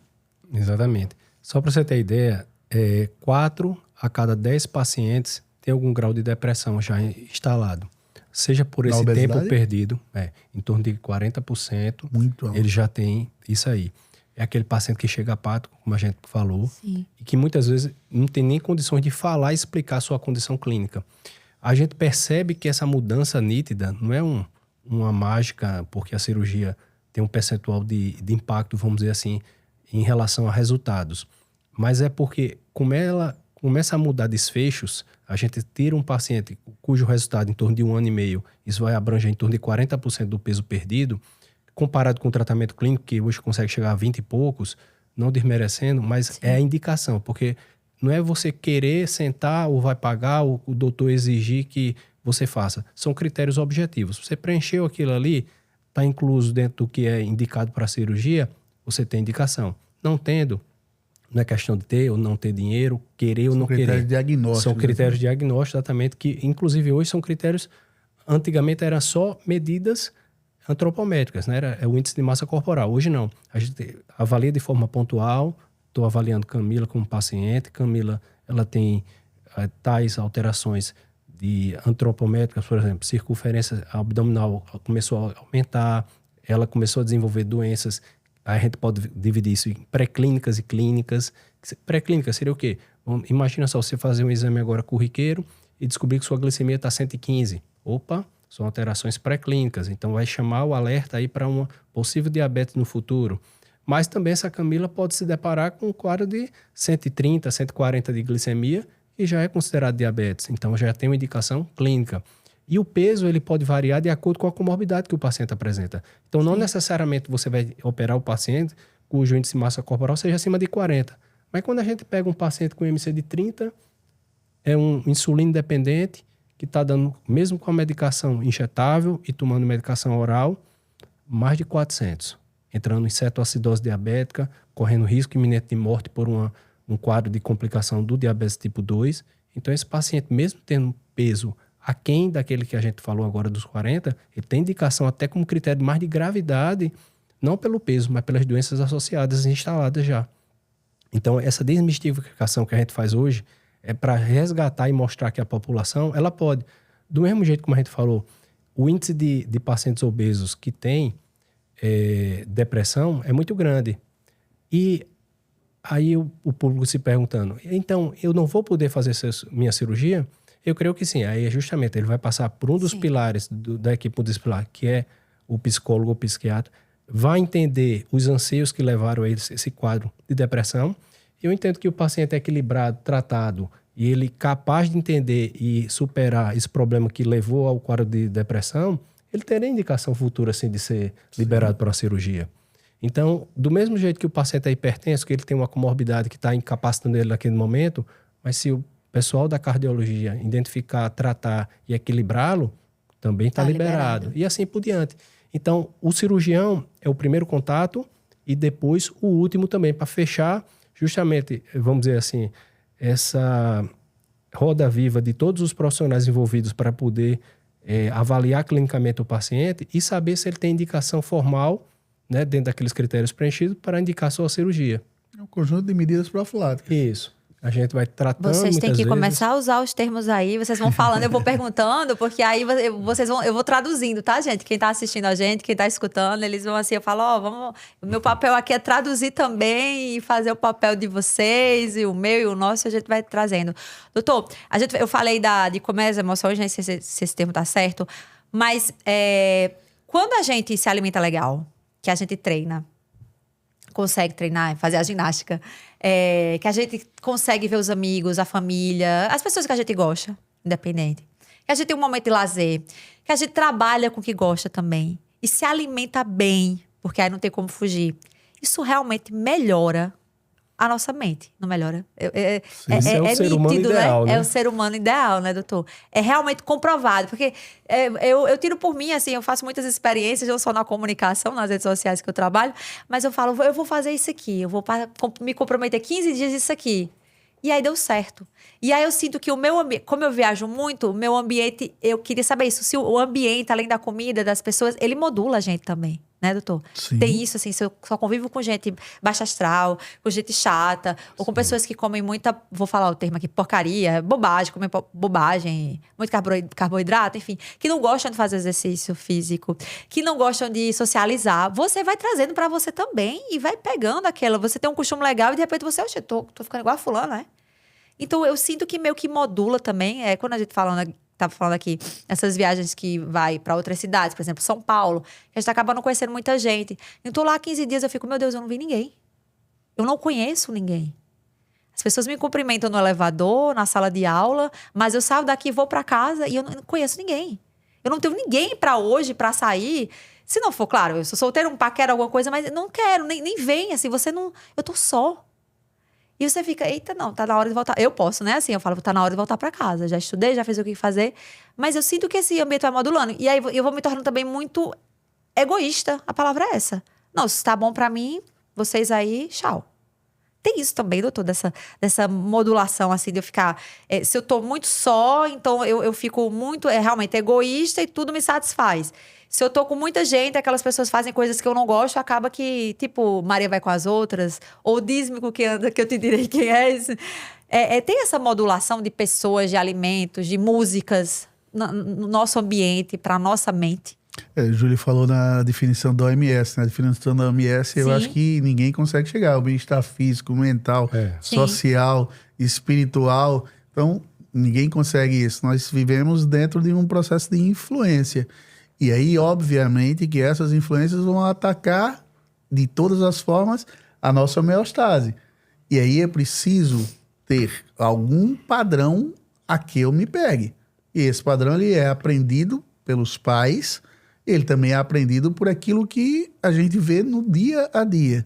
Exatamente. Só para você ter ideia, 4 a cada 10 pacientes tem algum grau de depressão já instalado. Seja por esse tempo perdido, em torno de 40%, muito alto. Ele já tem isso aí. É aquele paciente que chega apático, como a gente falou, Sim. e que muitas vezes não tem nem condições de falar e explicar a sua condição clínica. A gente percebe que essa mudança nítida não é uma mágica, porque a cirurgia tem um percentual de impacto, vamos dizer assim, em relação a resultados. Mas é porque, como ela começa a mudar desfechos, a gente tira um paciente cujo resultado em torno de 1 ano e meio, isso vai abranger em torno de 40% do peso perdido, comparado com o tratamento clínico, que hoje consegue chegar a 20 e poucos, não desmerecendo, mas Sim. é a indicação, porque não é você querer sentar ou vai pagar, ou o doutor exigir que você faça. São critérios objetivos. Você preencheu aquilo ali, está incluso dentro do que é indicado para a cirurgia, você tem indicação. Não tendo, não é questão de ter ou não ter dinheiro, querer ou não querer. São critérios diagnósticos. São critérios diagnósticos, exatamente, que inclusive hoje são critérios, antigamente eram só medidas antropométricas, né? Era o índice de massa corporal. Hoje não. A gente avalia de forma pontual. Estou avaliando Camila como paciente. Camila, ela tem tais alterações de antropométricas, por exemplo, circunferência abdominal começou a aumentar, ela começou a desenvolver doenças. Aí a gente pode dividir isso em pré-clínicas e clínicas. Pré-clínica seria o quê? Imagina só você fazer um exame agora corriqueiro e descobrir que sua glicemia está 115. Opa! São alterações pré-clínicas, então vai chamar o alerta aí para uma possível diabetes no futuro. Mas também essa Camila pode se deparar com um quadro de 130, 140 de glicemia e já é considerado diabetes, então já tem uma indicação clínica. E o peso ele pode variar de acordo com a comorbidade que o paciente apresenta. Então não necessariamente você vai operar o paciente cujo índice de massa corporal seja acima de 40. Mas quando a gente pega um paciente com IMC de 30, é um insulino dependente, que está dando, mesmo com a medicação injetável e tomando medicação oral, mais de 400. Entrando em cetoacidose diabética, correndo risco iminente de morte por um quadro de complicação do diabetes tipo 2. Então, esse paciente, mesmo tendo peso aquém daquele que a gente falou agora dos 40, ele tem indicação até como critério mais de gravidade, não pelo peso, mas pelas doenças associadas instaladas já. Então, essa desmistificação que a gente faz hoje é para resgatar e mostrar que a população, ela pode, do mesmo jeito como a gente falou, o índice de pacientes obesos que tem depressão é muito grande. E aí o público se perguntando, então, eu não vou poder fazer minha cirurgia? Eu creio que sim. Aí, justamente, ele vai passar por um dos pilares da equipe multidisciplinar, que é o psicólogo ou psiquiatra, vai entender os anseios que levaram a esse quadro de depressão. Eu entendo que o paciente é equilibrado, tratado, e ele capaz de entender e superar esse problema que levou ao quadro de depressão, ele terá indicação futura, assim, de ser liberado para uma cirurgia. Então, do mesmo jeito que o paciente é hipertenso, que ele tem uma comorbidade que está incapacitando ele naquele momento, mas se o pessoal da cardiologia identificar, tratar e equilibrá-lo, também está liberado. E assim por diante. Então, o cirurgião é o primeiro contato e depois o último também, para fechar justamente, vamos dizer assim, essa roda viva de todos os profissionais envolvidos para poder avaliar clinicamente o paciente e saber se ele tem indicação formal, né, dentro daqueles critérios preenchidos, para indicar sua cirurgia. É um conjunto de medidas profiláticas. Isso. A gente vai tratando. Vocês têm que vezes. começar a usar os termos aí, vocês vão falando, eu vou perguntando, porque aí eu vou traduzindo, tá, gente? Quem tá assistindo a gente, quem tá escutando, eles vão assim, eu falo, vamos, o meu papel aqui é traduzir também e fazer o papel de vocês, e o meu e o nosso, a gente vai trazendo. Doutor, eu falei de como é as emoções, não sei se esse termo tá certo, mas quando a gente se alimenta legal, que a gente treina, consegue treinar, fazer a ginástica, que a gente consegue ver os amigos, a família, as pessoas que a gente gosta, independente. Que a gente tem um momento de lazer, que a gente trabalha com o que gosta também e se alimenta bem, porque aí não tem como fugir. Isso realmente melhora a nossa mente, não melhora? É o ser humano ideal, né? É o ser humano ideal, né, doutor? É realmente comprovado, porque eu tiro por mim, assim, eu faço muitas experiências, não só na comunicação, nas redes sociais que eu trabalho, mas eu falo, eu vou fazer isso aqui, eu vou me comprometer 15 dias isso aqui. E aí deu certo. E aí eu sinto que o meu ambiente, como eu viajo muito, o meu ambiente, eu queria saber isso, se o ambiente, além da comida, das pessoas, ele modula a gente também, né, doutor? Sim. Tem isso, assim, se eu só convivo com gente baixa astral, com gente chata, ou com pessoas que comem muita, vou falar o termo aqui, porcaria, bobagem, comem bobagem, muito carboidrato, enfim, que não gostam de fazer exercício físico, que não gostam de socializar, você vai trazendo pra você também e vai pegando aquela, você tem um costume legal e de repente você, oxe, tô ficando igual a fulana, né? Então, eu sinto que meio que modula também, quando a gente tava falando aqui, essas viagens que vai para outras cidades, por exemplo, São Paulo, a gente acaba não conhecendo muita gente. Eu tô lá 15 dias, eu fico, meu Deus, eu não vi ninguém. Eu não conheço ninguém. As pessoas me cumprimentam no elevador, na sala de aula, mas eu saio daqui, vou para casa e eu não conheço ninguém. Eu não tenho ninguém para hoje, para sair. Se não for, claro, eu sou solteiro, um paquera, alguma coisa, mas não quero, nem vem, assim, você não... Eu tô só. E você fica, eita, não, tá na hora de voltar. Eu posso, né? Assim, eu falo, tá na hora de voltar pra casa. Já estudei, já fiz o que fazer. Mas eu sinto que esse ambiente vai modulando. E aí eu vou me tornando também muito egoísta. A palavra é essa. Não, se tá bom pra mim, vocês aí, tchau. Tem isso também, doutor, dessa modulação, assim, de eu ficar... se eu tô muito só, então eu fico muito, realmente egoísta e tudo me satisfaz. Se eu tô com muita gente, aquelas pessoas fazem coisas que eu não gosto, acaba que, tipo, Maria vai com as outras, ou diz-me com quem anda, que eu te direi quem é esse. Tem essa modulação de pessoas, de alimentos, de músicas no nosso ambiente, para nossa mente. Júlio falou na definição da OMS, né? A definição da OMS, eu acho que ninguém consegue chegar. O bem-estar físico, mental, social, espiritual. Então, ninguém consegue isso. Nós vivemos dentro de um processo de influência. E aí, obviamente, que essas influências vão atacar, de todas as formas, a nossa homeostase. E aí é preciso ter algum padrão a que eu me pegue. E esse padrão ele é aprendido pelos pais, ele também é aprendido por aquilo que a gente vê no dia a dia.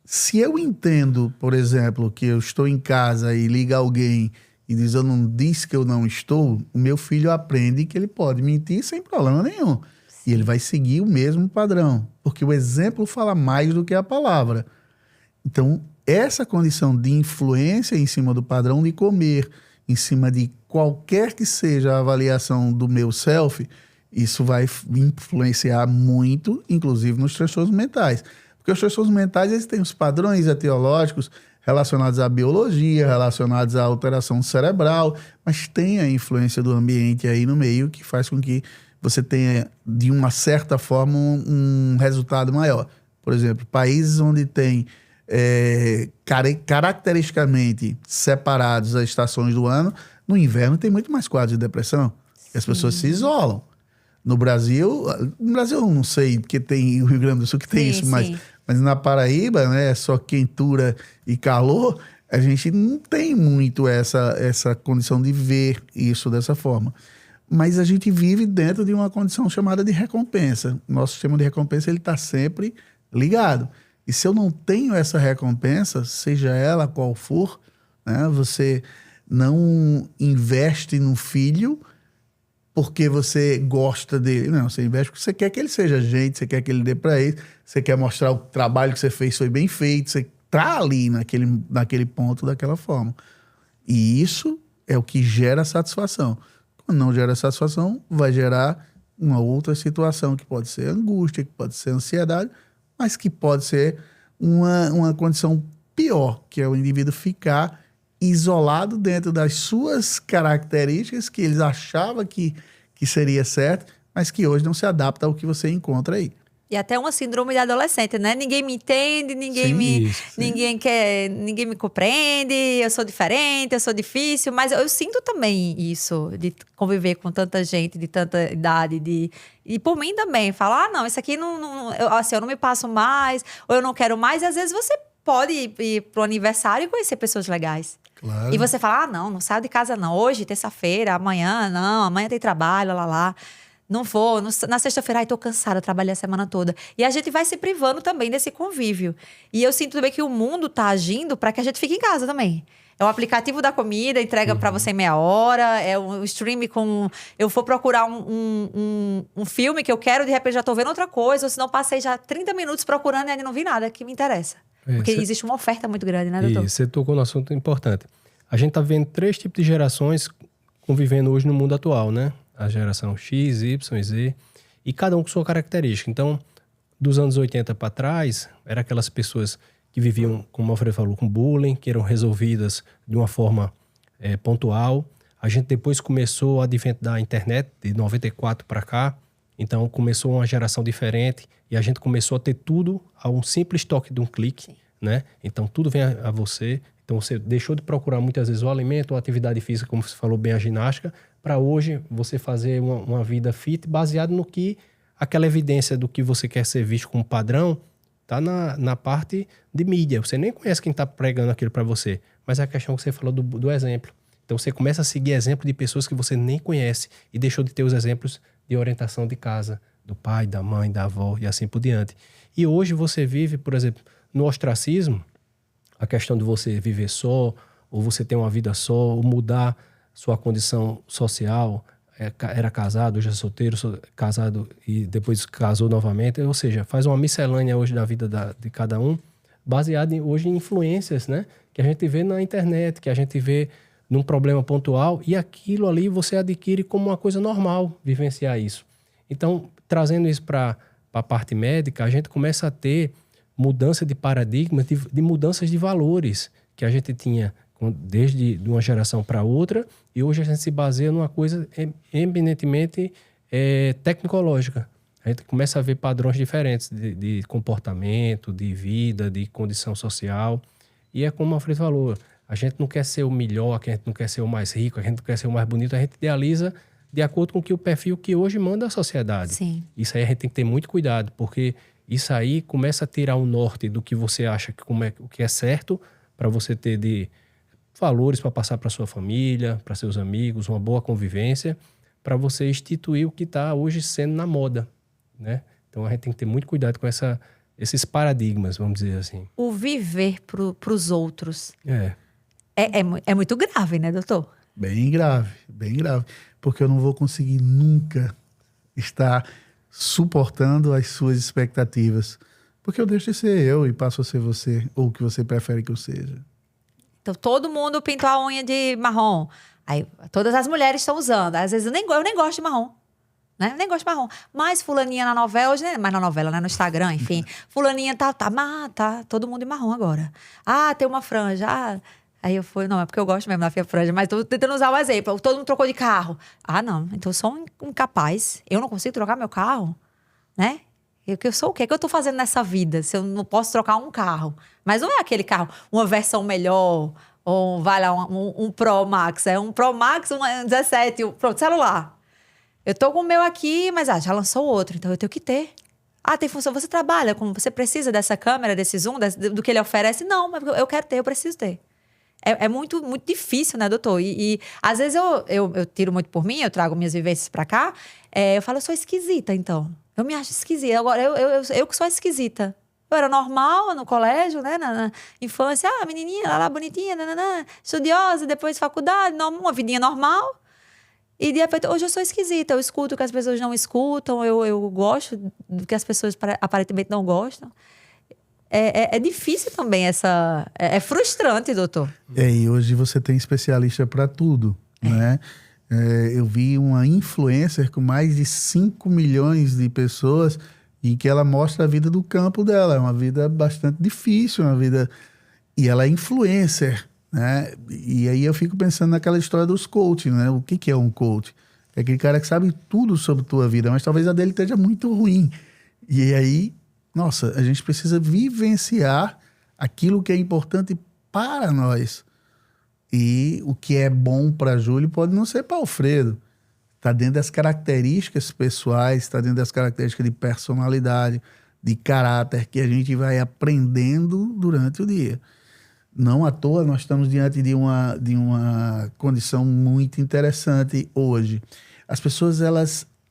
Se eu entendo, por exemplo, que eu estou em casa e liga alguém e diz que eu não estou, o meu filho aprende que ele pode mentir sem problema nenhum. E ele vai seguir o mesmo padrão, porque o exemplo fala mais do que a palavra. Então, essa condição de influência em cima do padrão de comer, em cima de qualquer que seja a avaliação do meu self, isso vai influenciar muito, inclusive nos transtornos mentais. Porque os transtornos mentais, eles têm os padrões etiológicos relacionados à biologia, relacionados à alteração cerebral, mas tem a influência do ambiente aí no meio que faz com que você tenha, de uma certa forma, um resultado maior. Por exemplo, países onde tem caracteristicamente separados as estações do ano, no inverno tem muito mais quadros de depressão. As pessoas se isolam. No Brasil eu não sei, porque tem o Rio Grande do Sul que tem isso, mas na Paraíba, né, só quentura e calor, a gente não tem muito essa condição de ver isso dessa forma. Mas a gente vive dentro de uma condição chamada de recompensa. Nosso sistema de recompensa ele está sempre ligado. E se eu não tenho essa recompensa, seja ela qual for, né, você não investe no filho porque você gosta dele. Não, você investe porque você quer que ele seja gente, você quer que ele dê para ele, você quer mostrar o trabalho que você fez foi bem feito, você está ali naquele ponto daquela forma. E isso é o que gera satisfação. Quando não gera satisfação, vai gerar uma outra situação que pode ser angústia, que pode ser ansiedade, mas que pode ser uma condição pior, que é o indivíduo ficar isolado dentro das suas características que eles achavam que seria certo, mas que hoje não se adapta ao que você encontra aí. E até uma síndrome de adolescente, né? Ninguém me entende, ninguém me compreende, eu sou diferente, eu sou difícil, mas eu sinto também isso, de conviver com tanta gente, de tanta idade, e por mim também, falar, não, isso aqui eu não me passo mais, ou eu não quero mais, e às vezes você pode ir pro aniversário e conhecer pessoas legais. Claro. E você fala, não saio de casa não, hoje, terça-feira, amanhã tem trabalho, lá. Não vou, na sexta-feira, tô cansada, trabalhei a semana toda. E a gente vai se privando também desse convívio. E eu sinto também que o mundo tá agindo para que a gente fique em casa também. É o aplicativo da comida, entrega para você em meia hora, é o stream com... Eu vou procurar um filme que eu quero, de repente já tô vendo outra coisa, ou senão passei já 30 minutos procurando e ainda não vi nada que me interessa. Porque existe uma oferta muito grande, né, doutor? E você tocou no assunto importante. A gente tá vendo 3 tipos de gerações convivendo hoje no mundo atual, né? A geração X, Y, Z, e cada um com sua característica. Então, dos anos 80 para trás, eram aquelas pessoas que viviam, como o Alfredo falou, com bullying, que eram resolvidas de uma forma pontual. A gente depois começou o advento da internet, de 94 para cá, então começou uma geração diferente, e a gente começou a ter tudo a um simples toque de um clique, né? Então, tudo vem a você. Então, você deixou de procurar muitas vezes o alimento, a atividade física, como você falou bem, a ginástica, para hoje você fazer uma vida fit baseado no que aquela evidência do que você quer ser visto como padrão está na parte de mídia. Você nem conhece quem está pregando aquilo para você, mas é a questão que você falou do exemplo. Então você começa a seguir exemplo de pessoas que você nem conhece e deixou de ter os exemplos de orientação de casa, do pai, da mãe, da avó e assim por diante. E hoje você vive, por exemplo, no ostracismo, a questão de você viver só, ou você ter uma vida só, ou mudar sua condição social, era casado, hoje é solteiro, casado e depois casou novamente, ou seja, faz uma miscelânea hoje da vida de cada um, baseada hoje em influências, né? Que a gente vê na internet, que a gente vê num problema pontual, e aquilo ali você adquire como uma coisa normal, vivenciar isso. Então, trazendo isso para a parte médica, a gente começa a ter mudança de paradigma, de mudanças de valores que a gente tinha desde uma geração para outra, e hoje a gente se baseia numa coisa eminentemente tecnológica. A gente começa a ver padrões diferentes de comportamento, de vida, de condição social. E é como o Alfredo falou, a gente não quer ser o melhor, a gente não quer ser o mais rico, a gente não quer ser o mais bonito, a gente idealiza de acordo com o perfil que hoje manda a sociedade. Sim. Isso aí a gente tem que ter muito cuidado, porque isso aí começa a tirar o norte do que você acha o que é certo para você ter de valores para passar para sua família, para seus amigos, uma boa convivência, para você instituir o que está hoje sendo na moda, né? Então a gente tem que ter muito cuidado com esses paradigmas, vamos dizer assim. O viver para os outros É é muito grave, né, doutor? Bem grave, bem grave. Porque eu não vou conseguir nunca estar suportando as suas expectativas. Porque eu deixo de ser eu e passo a ser você, ou o que você prefere que eu seja. Então, todo mundo pintou a unha de marrom. Aí, todas as mulheres estão usando. Às vezes, eu nem gosto de marrom. Né? Eu nem gosto de marrom. Mas fulaninha na novela, hoje, mas na novela, né? No Instagram, enfim. Fulaninha tá todo mundo de marrom agora. Ah, tem uma franja. Ah. Aí eu fui, não, é porque eu gosto mesmo da minha franja, mas tô tentando usar o exemplo. Todo mundo trocou de carro. Ah, não, então eu sou um incapaz. Eu não consigo trocar meu carro, né? Eu sou o quê? O que eu tô fazendo nessa vida se eu não posso trocar um carro? Mas não é aquele carro, uma versão melhor, ou vai lá, um Pro Max. É um Pro Max, um 17, pronto, celular. Eu tô com o meu aqui, mas já lançou outro, então eu tenho que ter. Ah, tem função, você trabalha com, você precisa dessa câmera, desse zoom, do que ele oferece? Não, mas eu quero ter, eu preciso ter. É muito, muito difícil, né, doutor? E às vezes eu tiro muito por mim, eu trago minhas vivências pra cá, eu falo, eu sou esquisita, então. Eu me acho esquisita. Agora, eu que sou esquisita. Eu era normal no colégio, né, na infância. Ah, menininha, lá, bonitinha, nananã, estudiosa, depois faculdade, uma vidinha normal. E de repente, hoje eu sou esquisita. Eu escuto o que as pessoas não escutam, eu gosto do que as pessoas aparentemente não gostam. É difícil também essa... É frustrante, doutor. E hoje você tem especialista para tudo, né? Eu vi uma influencer com mais de 5 milhões de pessoas em que ela mostra a vida do campo dela. É uma vida bastante difícil, uma vida... E ela é influencer, né? E aí eu fico pensando naquela história dos coaching, né? O que é um coach? É aquele cara que sabe tudo sobre tua vida, mas talvez a dele esteja muito ruim. E aí... Nossa, a gente precisa vivenciar aquilo que é importante para nós. E o que é bom para Júlio pode não ser para Alfredo. Está dentro das características pessoais, está dentro das características de personalidade, de caráter que a gente vai aprendendo durante o dia. Não à toa nós estamos diante de uma condição muito interessante hoje. As pessoas,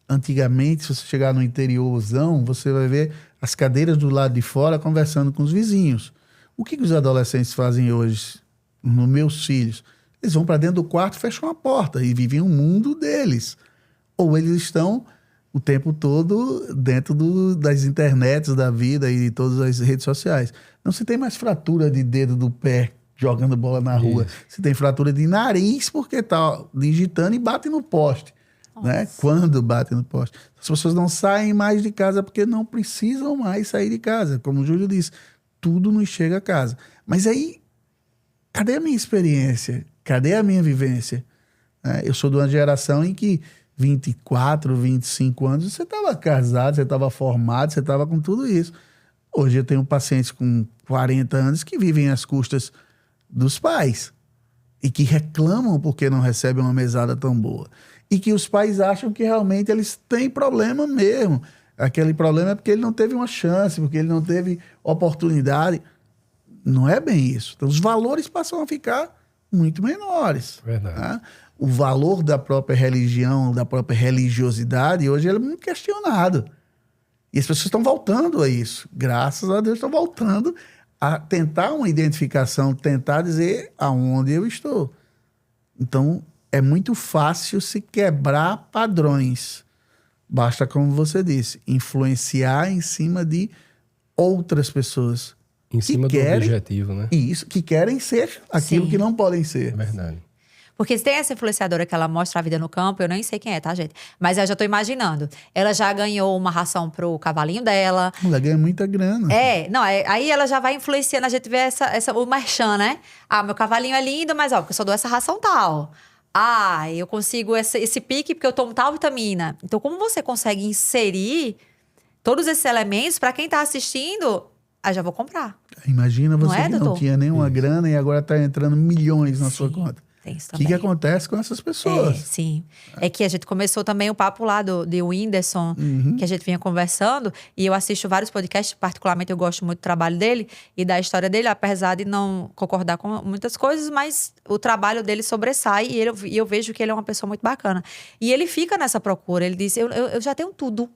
antigamente, se você chegar no interiorzão, você vai ver as cadeiras do lado de fora conversando com os vizinhos. O que os adolescentes fazem hoje, nos meus filhos? Eles vão para dentro do quarto, fecham a porta e vivem o mundo deles. Ou eles estão o tempo todo dentro das internets da vida e de todas as redes sociais. Não se tem mais fratura de dedo do pé jogando bola na rua. Se tem fratura de nariz porque está digitando e bate no poste. Né? Quando bate no poste. As pessoas não saem mais de casa porque não precisam mais sair de casa. Como o Júlio disse, tudo nos chega a casa. Mas aí, cadê a minha experiência? Cadê a minha vivência? Eu sou de uma geração em que 24, 25 anos, você estava casado, você estava formado, você estava com tudo isso. Hoje eu tenho pacientes com 40 anos que vivem às custas dos pais e que reclamam porque não recebem uma mesada tão boa. E que os pais acham que realmente eles têm problema mesmo. Aquele problema é porque ele não teve uma chance, porque ele não teve oportunidade. Não é bem isso. Então, os valores passam a ficar muito menores. Verdade. Tá? O valor da própria religião, da própria religiosidade, hoje ele é muito questionado. E as pessoas estão voltando a isso. Graças a Deus, estão voltando a tentar uma identificação, tentar dizer aonde eu estou. Então, é muito fácil se quebrar padrões. Basta, como você disse, influenciar em cima de outras pessoas. Em cima do objetivo, né? Isso, que querem ser aquilo que não podem ser. É verdade. Porque se tem essa influenciadora que ela mostra a vida no campo, eu nem sei quem é, tá, gente? Mas eu já tô imaginando. Ela já ganhou uma ração pro cavalinho dela. Ela ganha muita grana. Aí ela já vai influenciando, a gente vê o merchan, né? Ah, meu cavalinho é lindo, mas porque eu só dou essa ração tal. Ah, eu consigo esse pique porque eu tomo tal vitamina. Então, como você consegue inserir todos esses elementos para quem tá assistindo, já vou comprar. Imagina você que não doutor? tinha nenhuma grana e agora tá entrando milhões na sua conta. O que acontece com essas pessoas? Sim. É que a gente começou também o papo lá de Whindersson, que a gente vinha conversando, e eu assisto vários podcasts, particularmente eu gosto muito do trabalho dele e da história dele, apesar de não concordar com muitas coisas, mas o trabalho dele sobressai e eu vejo que ele é uma pessoa muito bacana. E ele fica nessa procura, ele diz, eu já tenho tudo.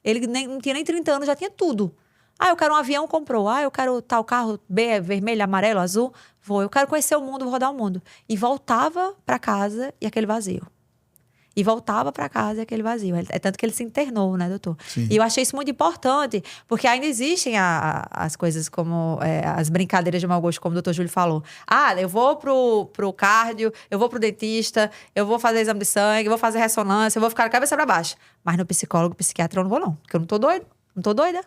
Ele não tinha nem 30 anos, já tinha tudo. Ah, eu quero um avião, comprou. Ah, eu quero tal carro vermelho, amarelo, azul. Vou. Eu quero conhecer o mundo, vou rodar o mundo. E voltava para casa e aquele vazio. E voltava para casa e aquele vazio. É tanto que ele se internou, né, doutor? Sim. E eu achei isso muito importante, porque ainda existem as coisas como as brincadeiras de mau gosto, como o doutor Júlio falou. Ah, eu vou pro cardio, eu vou pro dentista, eu vou fazer exame de sangue, eu vou fazer ressonância, eu vou ficar de cabeça para baixo. Mas no psicólogo, psiquiatra, eu não vou não, porque eu não tô doido, não tô doida.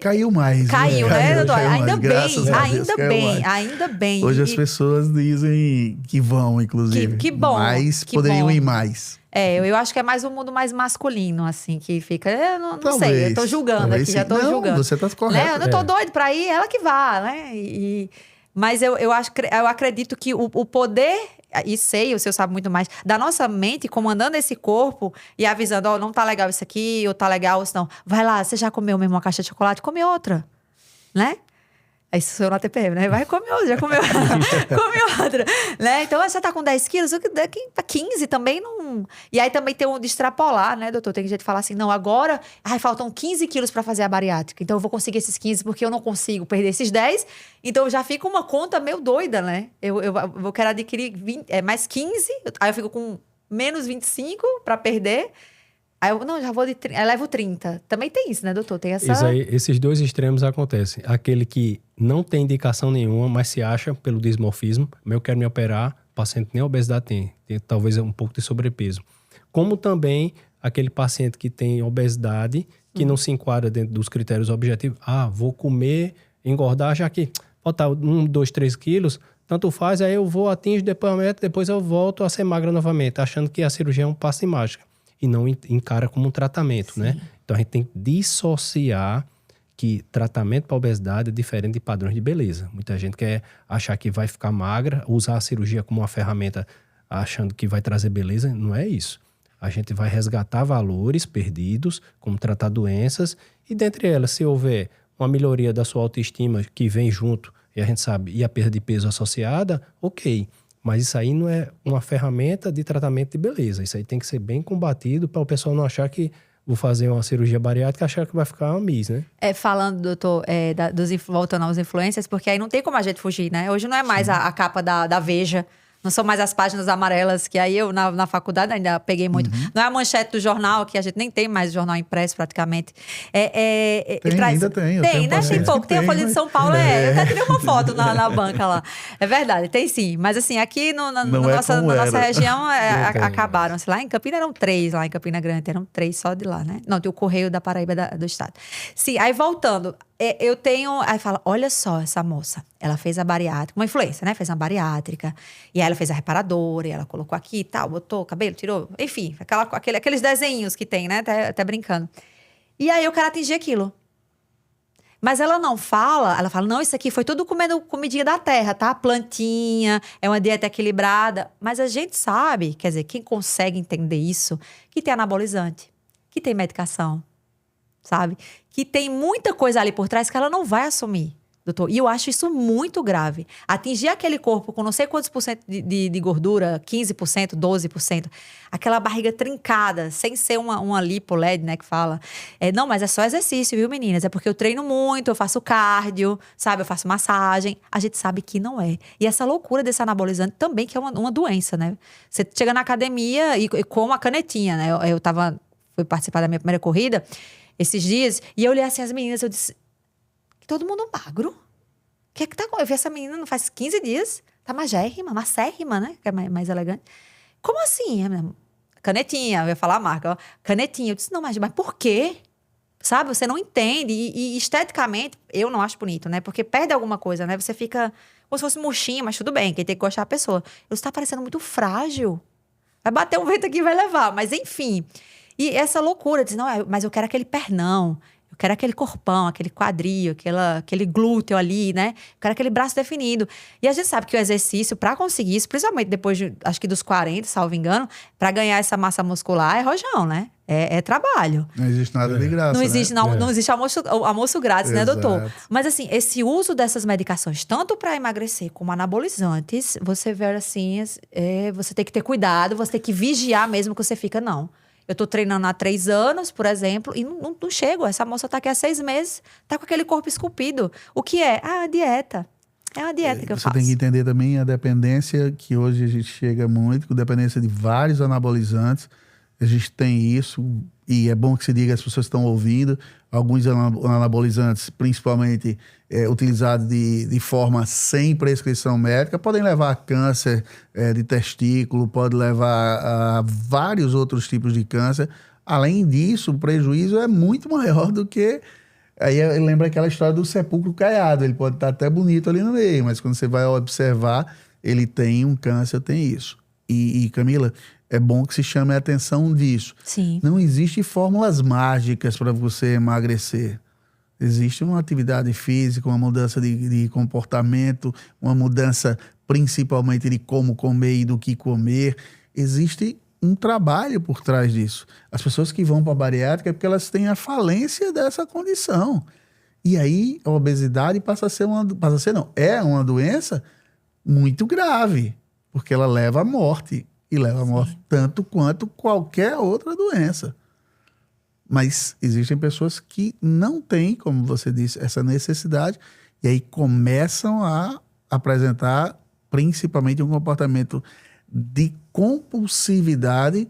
Caiu mais. Caiu, né, doutor? Caiu Ainda mais, graças bem, a Deus, ainda caiu bem, mais. ainda bem. Hoje as pessoas dizem que vão, inclusive. Que bom, Mas que poderiam bom. ir mais. Eu acho que é mais um mundo mais masculino, assim, que fica. Eu não sei, Talvez. eu tô julgando Talvez aqui, sim. já tô Não, julgando. você tá correto. Né? Eu não tô doido pra ir, ela que vá, né? Mas eu acredito que o poder, e sei, o senhor sabe muito mais, da nossa mente comandando esse corpo e avisando, ó, não tá legal isso aqui, ou tá legal, ou senão, vai lá, você já comeu mesmo uma caixa de chocolate? Come outra, né? Isso sou eu na TPM, né? Vai comer outra, já comeu. Come outra, né? Então, você tá com 10 quilos, daqui pra 15 também não... E aí também tem um de extrapolar, né, doutor? Tem gente que fala assim, não, agora... Ai, faltam 15 quilos pra fazer a bariátrica. Então, eu vou conseguir esses 15 porque eu não consigo perder esses 10. Então, já fica uma conta meio doida, né? Eu quero adquirir mais 15, aí eu fico com menos 25 pra perder... Aí eu, não, já vou eu levo 30. Também tem isso, né, doutor? Tem essa... Isso aí, esses dois extremos acontecem. Aquele que não tem indicação nenhuma, mas se acha pelo dismorfismo, eu quero me operar, o paciente nem obesidade tem talvez um pouco de sobrepeso. Como também aquele paciente que tem obesidade, que não se enquadra dentro dos critérios objetivos. Ah, vou comer, engordar, já que botar 1, 2, 3 quilos, tanto faz, aí eu vou, atingo depois a meta, depois eu volto a ser magra novamente, achando que a cirurgia é um passe de mágica. E não encara como um tratamento, né? Então, a gente tem que dissociar que tratamento para obesidade é diferente de padrões de beleza. Muita gente quer achar que vai ficar magra, usar a cirurgia como uma ferramenta achando que vai trazer beleza. Não é isso. A gente vai resgatar valores perdidos, como tratar doenças, e dentre elas, se houver uma melhoria da sua autoestima que vem junto, e a gente sabe, e a perda de peso associada, ok. Mas isso aí não é uma ferramenta de tratamento de beleza. Isso aí tem que ser bem combatido para o pessoal não achar que vou fazer uma cirurgia bariátrica e achar que vai ficar uma miss, né? Falando, doutor, voltando aos influencers, porque aí não tem como a gente fugir, né? Hoje não é mais a capa da Veja, não são mais as páginas amarelas, que aí eu, na faculdade, ainda peguei muito. Não é a manchete do jornal, que a gente nem tem mais jornal impresso, praticamente. Ainda tem. Tem, né? Tem pouco. Tem a Folha de São Paulo, eu até tirei uma foto na banca lá. É verdade, tem sim. Mas assim, aqui na nossa região, acabaram. Sei lá, em Campina eram 3, lá em Campina Grande eram 3 só de lá, né? Não, tem o Correio da Paraíba do Estado. Sim, aí voltando... eu tenho... Aí fala, olha só essa moça. Ela fez a bariátrica, uma influência, né? Fez uma bariátrica. E aí ela fez a reparadora, e ela colocou aqui e tal, botou cabelo, tirou. Enfim, aqueles desenhos que tem, né? Até brincando. E aí eu quero atingir aquilo. Mas ela não fala... Ela fala, não, isso aqui foi tudo comendo comidinha da terra, tá? Plantinha, é uma dieta equilibrada. Mas a gente sabe, quer dizer, quem consegue entender isso, que tem anabolizante, que tem medicação, sabe? Que tem muita coisa ali por trás que ela não vai assumir, doutor. E eu acho isso muito grave. Atingir aquele corpo com não sei quantos por cento de gordura, 15%, 12%, aquela barriga trincada, sem ser uma lipo LED, né, que fala. Não, mas é só exercício, viu, meninas? É porque eu treino muito, eu faço cardio, sabe? Eu faço massagem. A gente sabe que não é. E essa loucura desse anabolizante também, que é uma doença, né? Você chega na academia e com uma canetinha, né? Fui participar da minha primeira corrida esses dias, e eu olhei assim as meninas, eu disse, todo mundo magro? O que é que tá com... Eu vi essa menina não faz 15 dias, tá magérrima, macérrima, né? Que é mais elegante. Como assim? Canetinha, eu ia falar a marca, ó. Canetinha. Eu disse, não, mas por quê? Sabe, você não entende. E esteticamente, eu não acho bonito, né? Porque perde alguma coisa, né? Você fica como se fosse murchinha, mas tudo bem, quem tem que gostar é a pessoa. Eu está parecendo muito frágil. Vai bater um vento aqui e vai levar, mas enfim... E essa loucura, diz, não, mas eu quero aquele pernão, eu quero aquele corpão, aquele quadril, aquele glúteo ali, né? Eu quero aquele braço definido. E a gente sabe que o exercício, para conseguir isso, principalmente depois, acho que dos 40, salvo engano, para ganhar essa massa muscular é rojão, né? É trabalho. Não existe nada de graça, Não existe, né? não existe almoço grátis, né, Exato. doutor? Mas assim, esse uso dessas medicações, tanto para emagrecer como anabolizantes, você vê assim, você tem que ter cuidado, você tem que vigiar mesmo que você fica, não. Eu tô treinando há 3 anos, por exemplo, e não chego. Essa moça tá aqui há 6 meses, tá com aquele corpo esculpido. O que é? Ah, a dieta. É uma dieta que eu Você faço. tem que entender também a dependência, que hoje a gente chega muito, com dependência de vários anabolizantes. A gente tem isso, e é bom que se diga, as pessoas estão ouvindo, alguns anabolizantes, principalmente utilizados de forma sem prescrição médica, podem levar a câncer de testículo, pode levar a vários outros tipos de câncer. Além disso, o prejuízo é muito maior do que... Aí lembra aquela história do sepulcro caiado, ele pode estar até bonito ali no meio, mas quando você vai observar, ele tem um câncer, tem isso. E Camila, é bom que se chame a atenção disso. Sim. Não existe fórmulas mágicas para você emagrecer. Existe uma atividade física, uma mudança de comportamento, uma mudança principalmente de como comer e do que comer. Existe um trabalho por trás disso. As pessoas que vão para a bariátrica é porque elas têm a falência dessa condição. E aí a obesidade é uma doença muito grave, porque ela leva à morte. E leva à morte tanto quanto qualquer outra doença. Mas existem pessoas que não têm, como você disse, essa necessidade, e aí começam a apresentar principalmente um comportamento de compulsividade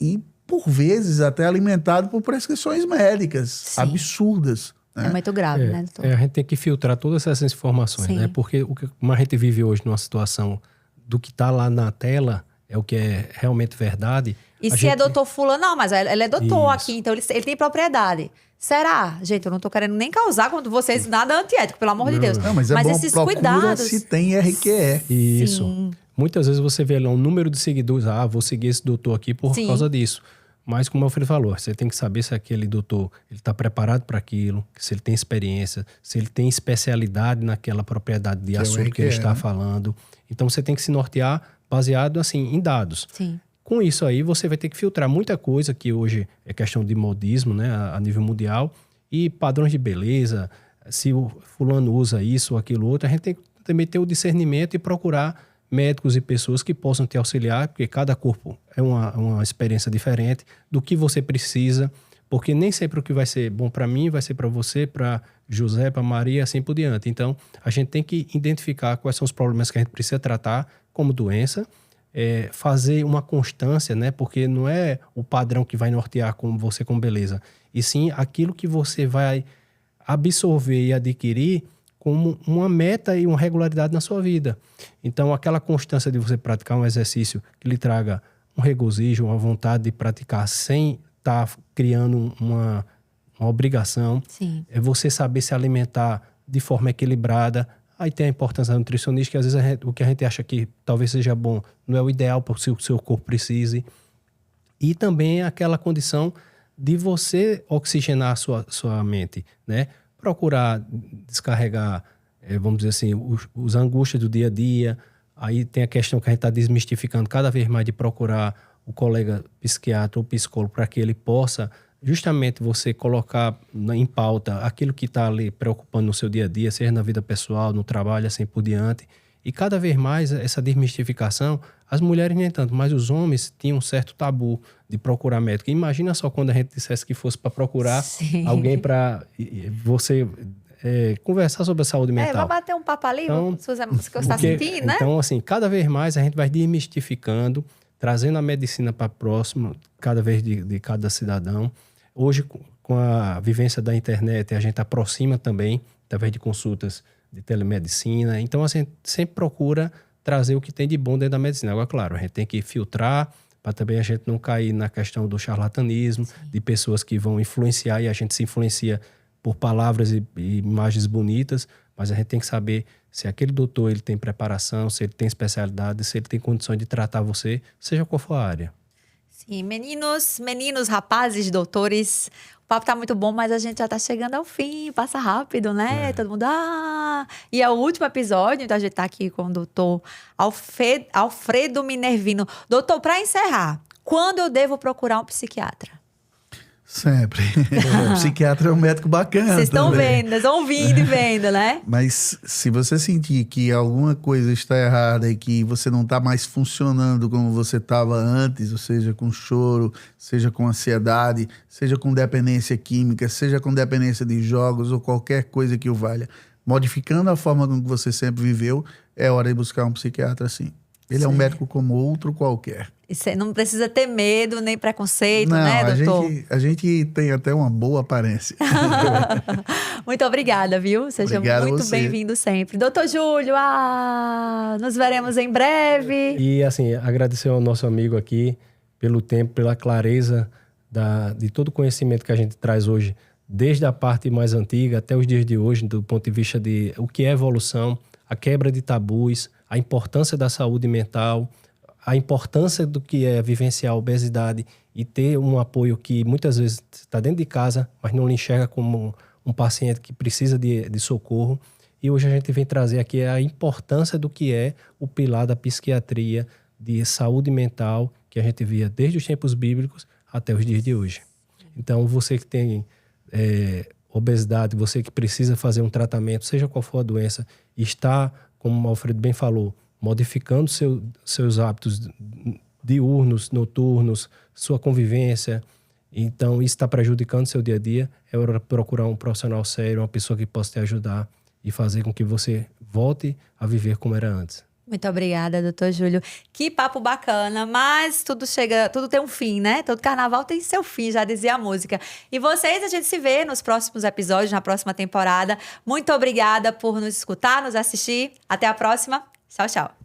e, por vezes, até alimentado por prescrições médicas absurdas. Né? É muito grave, né, doutor? A gente tem que filtrar todas essas informações, né? Porque como a gente vive hoje numa situação do que está lá na tela é o que é realmente verdade. E se é doutor fulano, não, mas ele é doutor aqui, então ele tem propriedade. Será? Gente, eu não tô querendo nem causar contra vocês nada antiético, pelo amor de Deus. Não, mas é bom, esses procura cuidados... se tem RQE. Isso. Sim. Muitas vezes você vê lá um número de seguidores, vou seguir esse doutor aqui por causa disso. Mas, como o Alfredo falou, você tem que saber se aquele doutor está preparado para aquilo, se ele tem experiência, se ele tem especialidade naquela propriedade de assunto que ele está falando. Então, você tem que se nortear baseado assim, em dados. Sim. Com isso aí, você vai ter que filtrar muita coisa que hoje é questão de modismo, né, a nível mundial, e padrões de beleza, se o fulano usa isso ou aquilo outro, a gente tem que também ter o discernimento e procurar médicos e pessoas que possam te auxiliar, porque cada corpo é uma experiência diferente do que você precisa, porque nem sempre o que vai ser bom para mim vai ser para você, para José, para Maria, assim por diante. Então, a gente tem que identificar quais são os problemas que a gente precisa tratar como doença, fazer uma constância, né? Porque não é o padrão que vai nortear como você com beleza, e sim aquilo que você vai absorver e adquirir como uma meta e uma regularidade na sua vida. Então, aquela constância de você praticar um exercício que lhe traga um regozijo, uma vontade de praticar sem estar criando uma obrigação. Sim. É você saber se alimentar de forma equilibrada. Aí tem a importância da nutricionista, que às vezes o que a gente acha que talvez seja bom não é o ideal para o que o seu corpo precise. E também aquela condição de você oxigenar a sua mente, né? Procurar descarregar, vamos dizer assim, os angústias do dia a dia. Aí tem a questão que a gente está desmistificando cada vez mais de procurar o colega psiquiatra ou psicólogo para que ele possa justamente você colocar em pauta aquilo que está ali preocupando no seu dia a dia, seja na vida pessoal, no trabalho, assim por diante. E cada vez mais essa desmistificação, as mulheres nem tanto, mas os homens tinham um certo tabu de procurar médico. Imagina só quando a gente dissesse que fosse para procurar alguém para você conversar sobre a saúde mental. Vai bater um papo ali, então, se você está sentindo, né? Então, assim, cada vez mais a gente vai desmistificando, trazendo a medicina para próximo, cada vez de cada cidadão. Hoje, com a vivência da internet, a gente aproxima também, através de consultas de telemedicina. Então, assim, sempre procura trazer o que tem de bom dentro da medicina. Agora, claro, a gente tem que filtrar para também a gente não cair na questão do charlatanismo, de pessoas que vão influenciar e a gente se influencia por palavras e imagens bonitas, mas a gente tem que saber se aquele doutor ele tem preparação, se ele tem especialidade, se ele tem condições de tratar você, seja qual for a área. Sim, meninos, rapazes, doutores, o papo tá muito bom, mas a gente já tá chegando ao fim, passa rápido, né? Todo mundo, E é o último episódio, então a gente tá aqui com o doutor Alfredo Minervino. Doutor, para encerrar, quando eu devo procurar um psiquiatra? Sempre. O psiquiatra é um médico bacana. Vocês estão também. vendo, eles vão vindo e vendo, né? Mas se você sentir que alguma coisa está errada e que você não está mais funcionando como você estava antes, ou seja, com choro, seja com ansiedade, seja com dependência química, seja com dependência de jogos ou qualquer coisa que o valha, modificando a forma como você sempre viveu, é hora de buscar um psiquiatra, sim. Ele é um médico como outro qualquer. E você não precisa ter medo nem preconceito, Não, né, doutor? a gente tem até uma boa aparência. Muito obrigada, viu? Seja Obrigado a muito você. bem-vindo sempre. Doutor Júlio, nos veremos em breve. E assim, agradecer ao nosso amigo aqui pelo tempo, pela clareza de todo o conhecimento que a gente traz hoje, desde a parte mais antiga até os dias de hoje, do ponto de vista de o que é evolução, a quebra de tabus, a importância da saúde mental, a importância do que é vivenciar a obesidade e ter um apoio que muitas vezes está dentro de casa, mas não lhe enxerga como um paciente que precisa de socorro. E hoje a gente vem trazer aqui a importância do que é o pilar da psiquiatria, de saúde mental, que a gente via desde os tempos bíblicos até os dias de hoje. Então, você que tem obesidade, você que precisa fazer um tratamento, seja qual for a doença, está, como o Alfredo bem falou, modificando seus hábitos diurnos, noturnos, sua convivência. Então, isso está prejudicando seu dia a dia. É hora de procurar um profissional sério, uma pessoa que possa te ajudar e fazer com que você volte a viver como era antes. Muito obrigada, doutor Júlio. Que papo bacana, mas tudo tem um fim, né? Todo carnaval tem seu fim, já dizia a música. E vocês, a gente se vê nos próximos episódios, na próxima temporada. Muito obrigada por nos escutar, nos assistir. Até a próxima. Tchau, tchau.